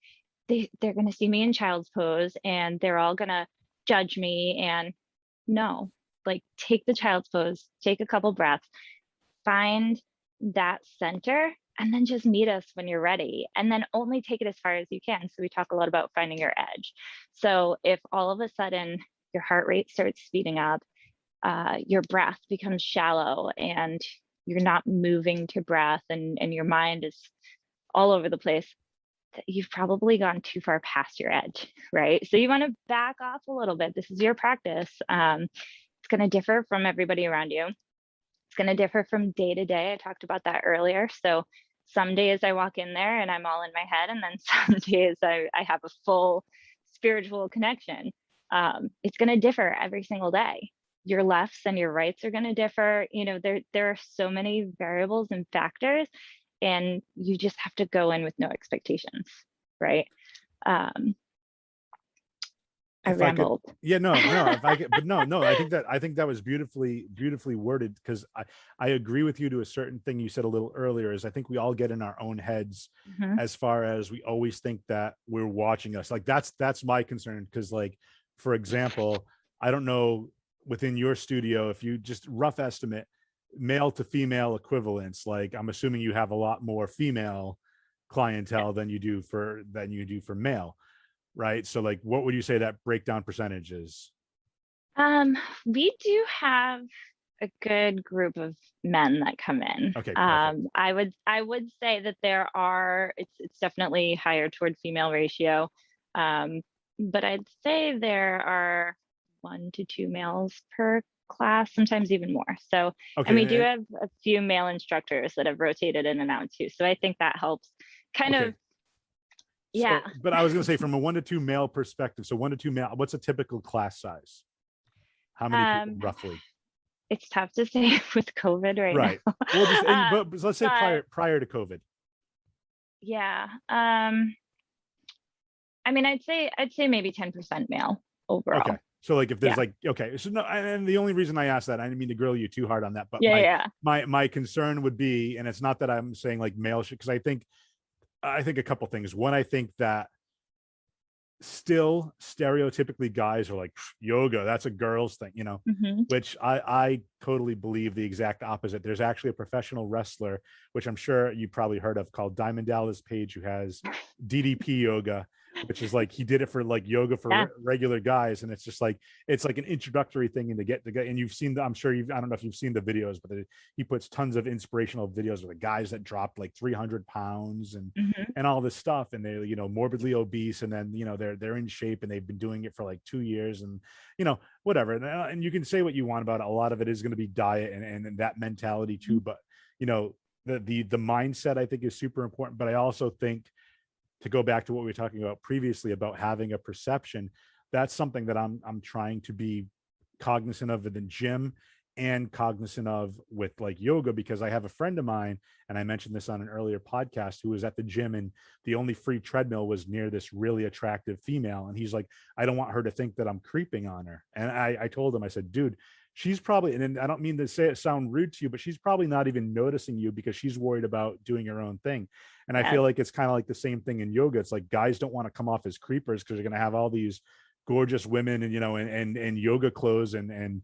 Speaker 2: they're going to see me in child's pose and they're all going to judge me. And no, like take the child's pose, take a couple breaths, find that center, and then just meet us when you're ready. And then only take it as far as you can. So we talk a lot about finding your edge. So if all of a sudden your heart rate starts speeding up, your breath becomes shallow and you're not moving to breath, and your mind is all over the place, you've probably gone too far past your edge, right? So you want to back off a little bit. This is your practice. It's going to differ from everybody around you. It's going to differ from day to day. I talked about that earlier. So some days I walk in there and I'm all in my head, and then some days I have a full spiritual connection. It's going to differ every single day. Your lefts and your rights are going to differ. You know, there are so many variables and factors, and you just have to go in with no expectations, right? I rambled.
Speaker 1: Yeah, no. If I could, but no. I think that was beautifully worded, because I agree with you to a certain thing you said a little earlier. Is I think we all get in our own heads, as far as we always think that we're watching us. Like that's my concern, because like, for example, I don't know within your studio, if you just rough estimate male to female equivalents, like I'm assuming you have a lot more female clientele than you do for male, right? So like, what would you say that breakdown percentage is?
Speaker 2: We do have a good group of men that come in.
Speaker 1: Okay, perfect.
Speaker 2: I would say that it's definitely higher toward female ratio. But I'd say there are 1 to 2 males per class, sometimes even more. So,
Speaker 1: Okay,
Speaker 2: and we do have a few male instructors that have rotated in and out too. So I think that helps kind of. Yeah.
Speaker 1: So, but I was going to say, from a 1 to 2 male perspective, so 1 to 2 male, what's a typical class size? How many people roughly?
Speaker 2: It's tough to say with COVID right now.
Speaker 1: Well, just but let's say prior to COVID.
Speaker 2: Yeah. I mean, I'd say maybe 10% male overall.
Speaker 1: Okay. So like, if there's okay, so no, and the only reason I asked that, I didn't mean to grill you too hard on that, but my concern would be, and it's not that I'm saying like male should, because I think a couple things. One, I think that still stereotypically guys are like, yoga, that's a girl's thing, which I totally believe the exact opposite. There's actually a professional wrestler, which I'm sure you probably heard of, called Diamond Dallas Page, who has DDP yoga, which is like, he did it for like yoga for regular guys, and it's just like, it's like an introductory thing, and to get and you've seen I'm sure I don't know if you've seen the videos, but he puts tons of inspirational videos with the guys that dropped like 300 pounds and all this stuff, and they're morbidly obese, and then they're in shape, and they've been doing it for like 2 years, and whatever, and you can say what you want about it. A lot of it is going to be diet and that mentality too, but the mindset, I think, is super important. But I also think, to go back to what we were talking about previously about having a perception, that's something that I'm trying to be cognizant of in the gym, and cognizant of with like yoga, because I have a friend of mine, and I mentioned this on an earlier podcast, who was at the gym, and the only free treadmill was near this really attractive female, and he's like, I don't want her to think that I'm creeping on her. And I told him, I said, dude, she's probably, and I don't mean to sound rude to you, but she's probably not even noticing you, because she's worried about doing her own thing. And I feel like it's kind of like the same thing in yoga. It's like, guys don't want to come off as creepers, because they're going to have all these gorgeous women and and yoga clothes and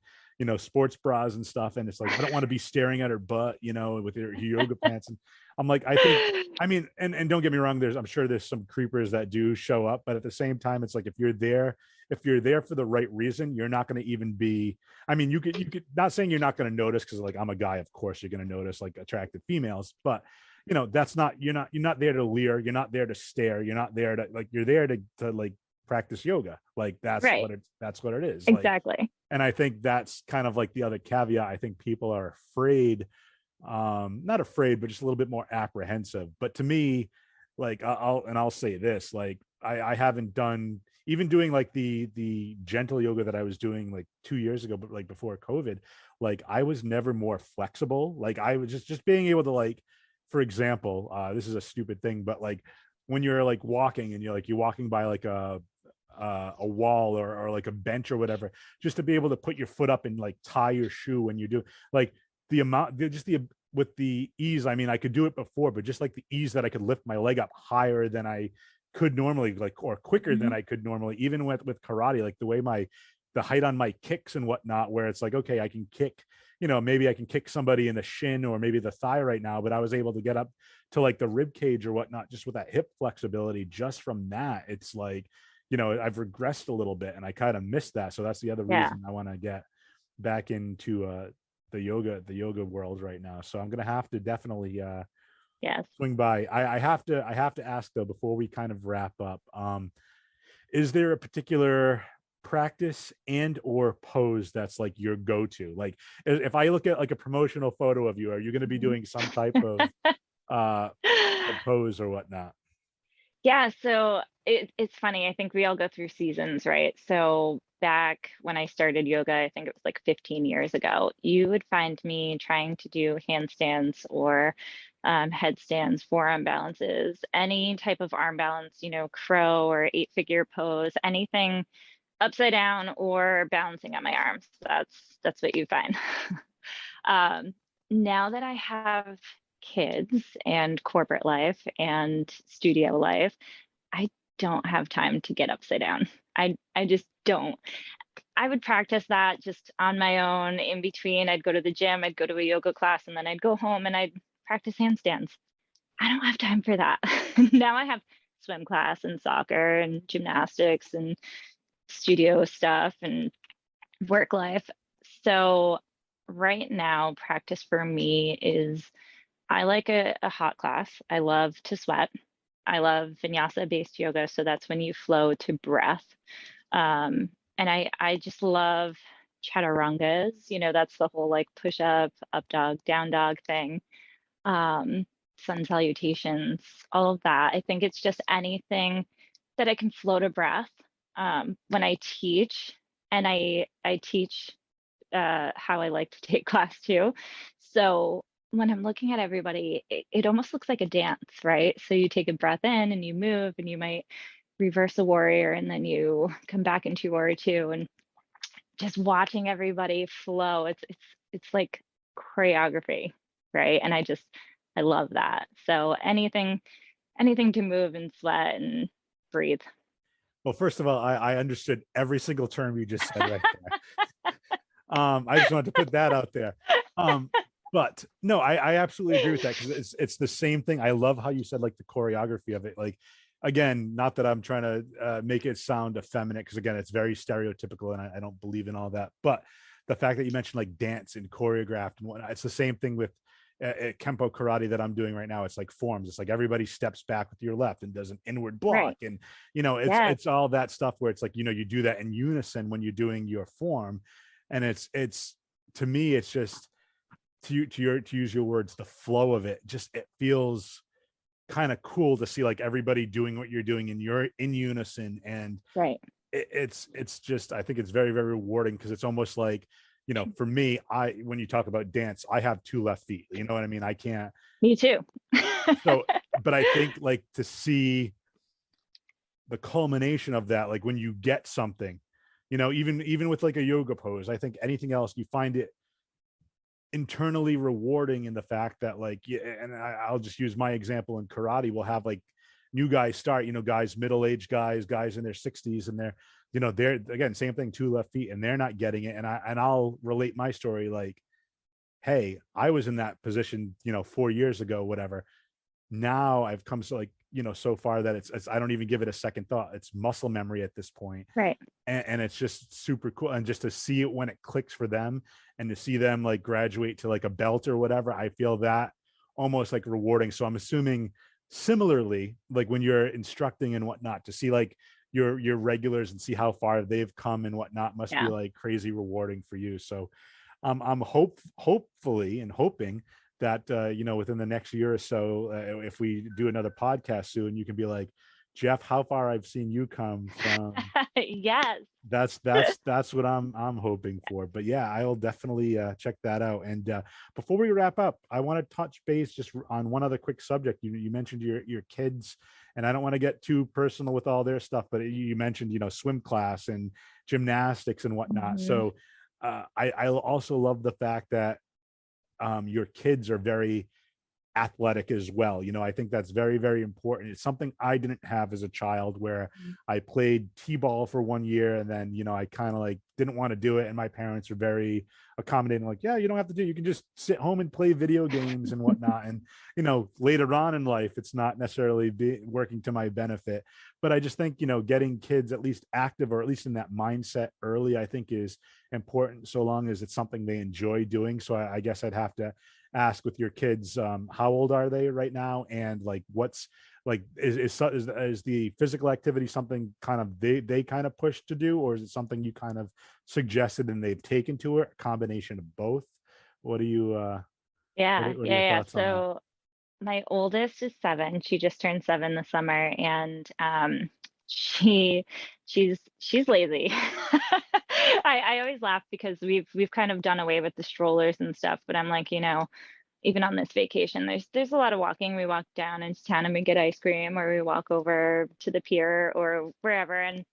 Speaker 1: sports bras and stuff. And it's like, I don't want to be staring at her butt, with her yoga pants. And I'm like, I mean, and don't get me wrong, I'm sure there's some creepers that do show up, but at the same time, it's like, if you're there for the right reason, you're not going to even be, I mean, you could not saying you're not going to notice, because like, I'm a guy, of course you're going to notice like attractive females, but that's not, you're not there to leer, you're not there to stare, you're not there to like, you're there to like practice yoga. Like
Speaker 2: Right.
Speaker 1: that's what it is. Like,
Speaker 2: Exactly.
Speaker 1: and I think that's kind of like the other caveat. I think people are afraid, not afraid, but just a little bit more apprehensive. But to me, like, I'll say this, like, I haven't done, even doing like the gentle yoga that I was doing like 2 years ago, but like before COVID, like I was never more flexible. Like I was just being able to, like, for example, this is a stupid thing, but like when you're like walking and you're walking by like a wall, or like a bench or whatever, just to be able to put your foot up and like tie your shoe when you do, like, with the ease. I mean, I could do it before, but just like the ease that I could lift my leg up higher than I could normally, like, or quicker
Speaker 2: Hmm.
Speaker 1: than I could normally, even with karate, like the way the height on my kicks and whatnot, where it's like, okay, I can kick, maybe I can kick somebody in the shin or maybe the thigh right now, but I was able to get up to like the rib cage or whatnot, just with that hip flexibility, just from that. It's like, I've regressed a little bit, and I kind of missed that. So that's the other
Speaker 2: Yeah.
Speaker 1: reason I want to get back into the yoga world right now. So I'm gonna have to definitely
Speaker 2: Yes.
Speaker 1: swing by. I have to ask though, before we kind of wrap up, is there a particular practice and or pose that's like your go-to? Like, if I look at like a promotional photo of you, are you going to be
Speaker 2: Mhm.
Speaker 1: doing some type of uh pose or whatnot?
Speaker 2: Yeah, so it's funny. I think we all go through seasons, right? So back when I started yoga, I think it was like 15 years ago, you would find me trying to do handstands or headstands, forearm balances, any type of arm balance, crow or eight-figure pose, anything upside down or balancing on my arms. That's what you find. Um, Now that I have kids and corporate life and studio life, I don't have time to get upside down. I just don't. I would practice that just on my own in between. I'd go to the gym, I'd go to a yoga class, and then I'd go home and I'd practice handstands. I don't have time for that. Now I have swim class and soccer and gymnastics and studio stuff and work life. So right now, practice for me is I like a hot class. I love to sweat. I love vinyasa based yoga. So that's when you flow to breath. And I just love chaturangas. That's the whole like push up dog, down dog thing. Um, Sun salutations, all of that. I think it's just anything that I can flow to breath. When I teach, and I teach how I like to take class too. So when I'm looking at everybody, it almost looks like a dance, right? So you take a breath in and you move, and you might reverse a warrior, and then you come back into warrior two, and just watching everybody flow. It's like choreography, right? And I love that. So anything to move and sweat and breathe.
Speaker 1: Well, first of all, I understood every single term you just said right there. I just wanted to put that out there. Um, but no, I absolutely agree with that, because it's the same thing. I love how you said like the choreography of it. Like, again, not that I'm trying to make it sound effeminate, because again, it's very stereotypical, and I don't believe in all that. But the fact that you mentioned like dance and choreographed and whatnot, it's the same thing with Kempo karate that I'm doing right now. It's like forms. It's like everybody steps back with your left and does an inward block,
Speaker 2: Right.
Speaker 1: and it's
Speaker 2: Yes.
Speaker 1: it's all that stuff where it's like, you do that in unison when you're doing your form. And it's to me, it's just, to use your words, the flow of it, just, it feels kind of cool to see like everybody doing what you're doing, and you're in unison. And
Speaker 2: Right.
Speaker 1: it's just, I think it's very, very rewarding, because it's almost like, for me, when you talk about dance, I have two left feet, you know what I mean? I can't.
Speaker 2: Me too.
Speaker 1: So, but I think like to see the culmination of that, like when you get something, even with like a yoga pose, I think anything else, you find it internally rewarding, in the fact that, like, yeah, and I'll just use my example in karate. We'll have like new guys start, guys, middle-aged guys in their 60s, and they're, again, same thing, 2 left feet, and they're not getting it. And I'll relate my story, like, hey, I was in that position, 4 years ago, whatever. Now I've come so, like, so far that it's I don't even give it a second thought. It's muscle memory at this point.
Speaker 2: Right.
Speaker 1: And it's just super cool. And just to see it when it clicks for them, and to see them like graduate to like a belt or whatever, I feel that almost like rewarding. So I'm assuming similarly, like when you're instructing and whatnot, to see like your regulars and see how far they've come and whatnot must be
Speaker 2: Yeah.
Speaker 1: like crazy rewarding for you. So I'm hopefully and hoping that within the next year or so, if we do another podcast soon, you can be like, Jeff, how far I've seen you come from.
Speaker 2: Yes.
Speaker 1: That's what I'm hoping for. But yeah, I'll definitely check that out. And before we wrap up, I want to touch base just on one other quick subject. You mentioned your kids, and I don't want to get too personal with all their stuff, but you mentioned swim class and gymnastics and whatnot.
Speaker 2: Mhm.
Speaker 1: So I also love the fact that your kids are very athletic as well. I think that's very, very important. It's something I didn't have as a child, where
Speaker 2: Mhm.
Speaker 1: I played t-ball for 1 year, and then, I kind of like didn't want to do it. And my parents were very accommodating, like, yeah, you don't have to do it. You can just sit home and play video games and whatnot. And, later on in life, it's not necessarily working to my benefit. But I just think, getting kids at least active, or at least in that mindset early, I think is important, so long as it's something they enjoy doing. So I guess I'd have to ask, with your kids, how old are they right now, and like what's like is the physical activity something kind of they kind of push to do, or is it something you kind of suggested and they've taken to it, a combination of both? What do you
Speaker 2: Yeah,
Speaker 1: what are
Speaker 2: yeah,
Speaker 1: your
Speaker 2: yeah.
Speaker 1: thoughts on that?
Speaker 2: So my oldest is 7. She just turned 7 this summer, and she she's lazy. I always laugh because we've kind of done away with the strollers and stuff, but I'm like, even on this vacation, there's a lot of walking. We walk down into town and we get ice cream, or we walk over to the pier or wherever. And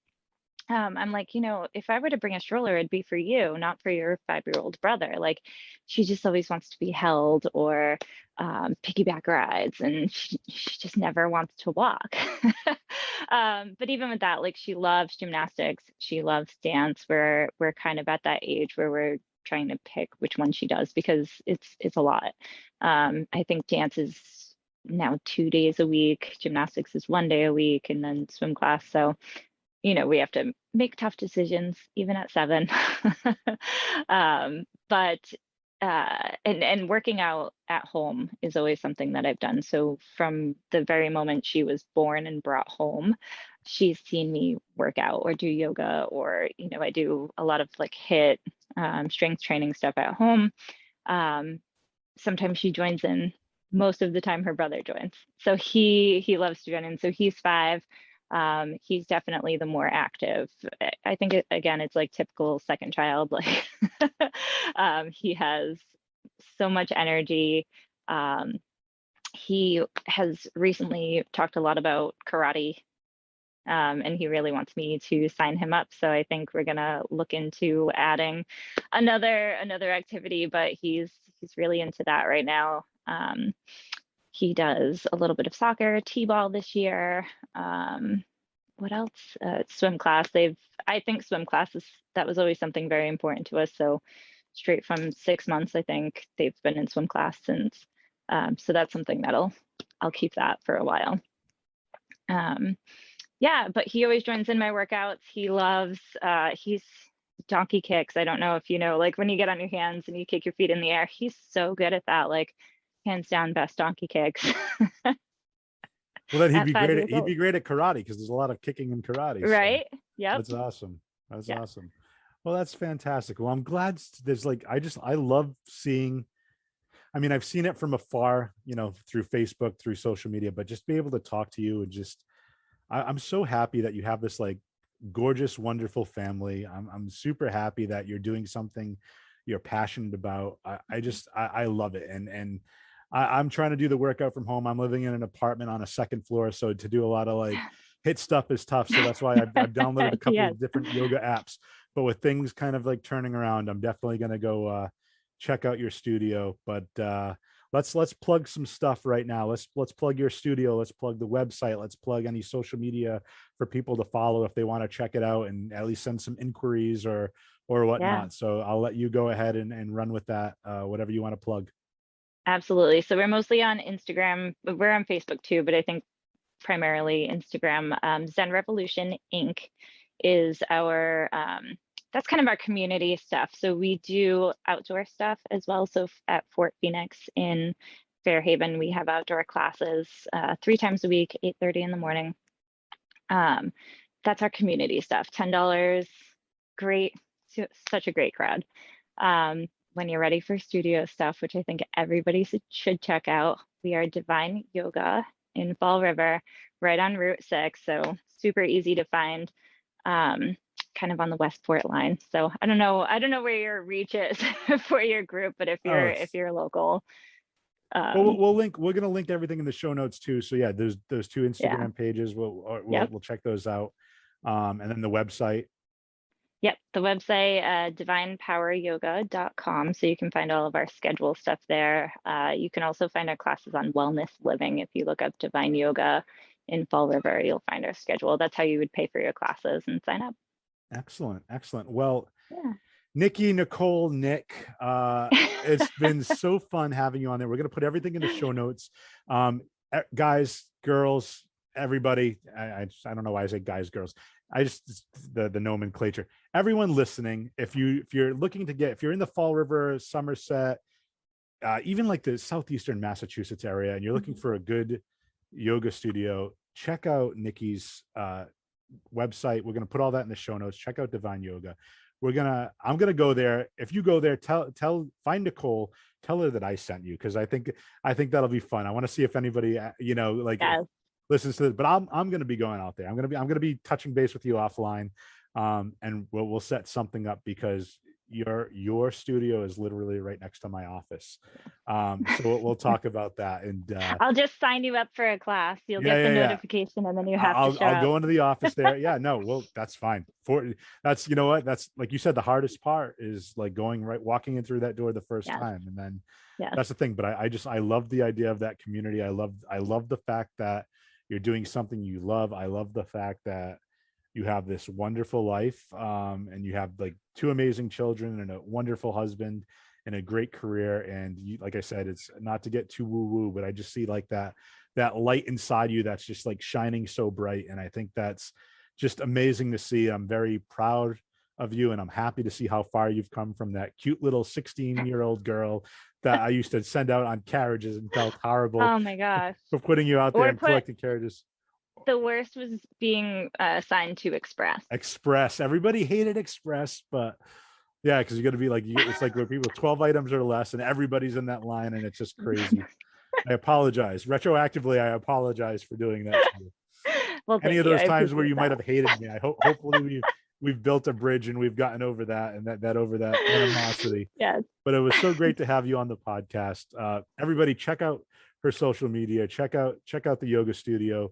Speaker 2: I'm like, if I were to bring a stroller, it'd be for you, not for your 5-year-old brother. Like, she just always wants to be held, or piggyback rides, and she just never wants to walk. But even with that, like, she loves gymnastics, she loves dance. We're kind of at that age where we're trying to pick which one she does, because it's a lot. I think dance is now 2 days a week, gymnastics is 1 day a week, and then swim class. So we have to make tough decisions even at 7. But and working out at home is always something that I've done. So from the very moment she was born and brought home, she's seen me work out or do yoga, or I do a lot of like HIIT, strength training stuff at home. Sometimes she joins in. Most of the time her brother joins, so he loves to join in. So he's 5. He's definitely the more active. I think again, it's like typical second child. Like, he has so much energy. He has recently talked a lot about karate, and he really wants me to sign him up. So I think we're gonna look into adding another activity. But he's really into that right now. He does a little bit of soccer, t-ball this year. What else? Swim class. I think swim classes, that was always something very important to us. So straight from 6 months, I think they've been in swim class since. So that's something I'll keep that for a while. Yeah, but he always joins in my workouts. He loves, he's donkey kicks. I don't know if like when you get on your hands and you kick your feet in the air, he's so good at that. Like, hands down, best donkey kicks.
Speaker 1: Well, then he'd
Speaker 2: At
Speaker 1: be
Speaker 2: 5
Speaker 1: great
Speaker 2: years
Speaker 1: he'd
Speaker 2: old.
Speaker 1: be great at karate, because there's a lot of kicking in karate. So
Speaker 2: Right? Yep.
Speaker 1: that's awesome. That's
Speaker 2: Yeah.
Speaker 1: awesome. Well, that's fantastic. Well, I'm glad there's like, I love seeing. I mean, I've seen it from afar, through Facebook, through social media, but just be able to talk to you, and just, I'm so happy that you have this like gorgeous, wonderful family. I'm super happy that you're doing something you're passionate about. I love it. And I'm trying to do the workout from home. I'm living in an apartment on a second floor, so to do a lot of like hit stuff is tough. So that's why I've downloaded a couple
Speaker 2: Yes.
Speaker 1: of different yoga apps. But with things kind of like turning around, I'm definitely going to go check out your studio. But let's plug some stuff right now. Let's plug your studio. Let's plug the website. Let's plug any social media for people to follow if they want to check it out and at least send some inquiries or
Speaker 2: Yeah,
Speaker 1: whatnot. So I'll let you go ahead and run with that. Whatever you want to plug.
Speaker 2: absolutely. So we're mostly on Instagram. We're on Facebook too, but I think primarily Instagram. Zen Revolution Inc. is our that's kind of our community stuff. So we do outdoor stuff as well. So at Fort Phoenix in Fairhaven, we have outdoor classes 3 times a week, 8:30 in the morning. That's our community stuff. $10. Great, such a great crowd. When you're ready for studio stuff, which I think everybody should check out, we are Divine Yoga in Fall River, right on Route 6. So super easy to find, kind of on the Westport line. So I don't know where your reach is for your group, but if
Speaker 1: Oh,
Speaker 2: you're local,
Speaker 1: well, we're going to link everything in the show notes too. So yeah, there's those 2
Speaker 2: yeah,
Speaker 1: Instagram pages.
Speaker 2: yep.
Speaker 1: We'll check those out. And then the website.
Speaker 2: Yep, the website, divinepoweryoga.com. So you can find all of our schedule stuff there. You can also find our classes on wellness living. If you look up Divine Yoga in Fall River, you'll find our schedule. That's how you would pay for your classes and sign up.
Speaker 1: Excellent. Well,
Speaker 2: Yeah.
Speaker 1: Nikki, Nicole, Nick, it's been so fun having you on there. We're going to put everything in the show notes. Guys, girls, everybody. I don't know why I say guys, girls. I just the nomenclature. Everyone listening, if you're looking to if you're in the Fall River, Somerset, even like the southeastern Massachusetts area, and you're looking for a good yoga studio, check out Nikki's website. We're going to put all that in the show notes. Check out Divine Yoga. I'm gonna go there. If you go there, find Nicole, tell her that I sent you, because I think that'll be fun. I want to see if anybody
Speaker 2: Yes.
Speaker 1: listens to it. But I'm gonna be going out there. I'm gonna be touching base with you offline, and we'll set something up, because your studio is literally right next to my office. So we'll talk about that. And
Speaker 2: I'll just sign you up for a class. You'll get the
Speaker 1: yeah.
Speaker 2: notification and then you have to show
Speaker 1: I'll
Speaker 2: up.
Speaker 1: go into the office there. Yeah, no, well, that's fine. That's, you know what? That's, like you said, the hardest part is like walking in through that door the first
Speaker 2: Yes.
Speaker 1: time. And then
Speaker 2: Yes.
Speaker 1: that's the thing. But I love the idea of that community. I love the fact that you're doing something you love. I love the fact that you have this wonderful life, and you have like 2 amazing children and a wonderful husband and a great career. And you, like I said, it's not to get too woo woo, but I just see like that light inside you that's just like shining so bright. And I think that's just amazing to see. I'm very proud of you, and I'm happy to see how far you've come from that cute little 16-year-old girl that I used to send out on carriages and felt horrible
Speaker 2: Oh my gosh.
Speaker 1: for putting you out there and collecting carriages.
Speaker 2: The worst was being assigned to
Speaker 1: Express. Everybody hated Express, but yeah, because you got to be like, it's like where people 12 items or less, and everybody's in that line, and it's just crazy. I apologize retroactively. I apologize for doing that to you.
Speaker 2: Well,
Speaker 1: Any of
Speaker 2: you.
Speaker 1: those
Speaker 2: I
Speaker 1: times where
Speaker 2: appreciate
Speaker 1: you
Speaker 2: that.
Speaker 1: might have hated me, hopefully we've built a bridge and we've gotten over that, and that over that animosity.
Speaker 2: Yes.
Speaker 1: But it was so great to have you on the podcast. Everybody, check out her social media. Check out the yoga studio.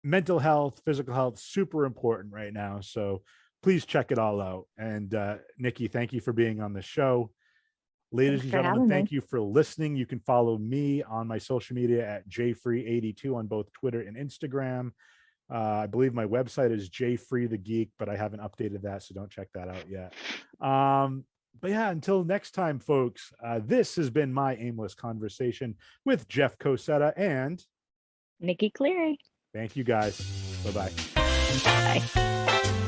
Speaker 1: Mental health, physical health, super important right now. So please check it all out. And Nikki, thank you for being on the show. Ladies
Speaker 2: Thanks
Speaker 1: and
Speaker 2: for
Speaker 1: gentlemen,
Speaker 2: having me.
Speaker 1: thank you for listening. You can follow me on my social media at jfree82 on both Twitter and Instagram. I believe my website is jfreethegeek, but I haven't updated that, so don't check that out yet. But yeah, until next time, folks, this has been my aimless conversation with Jeff Cosetta and
Speaker 2: Nikki Cleary.
Speaker 1: thank you guys. Bye-bye.
Speaker 2: Bye.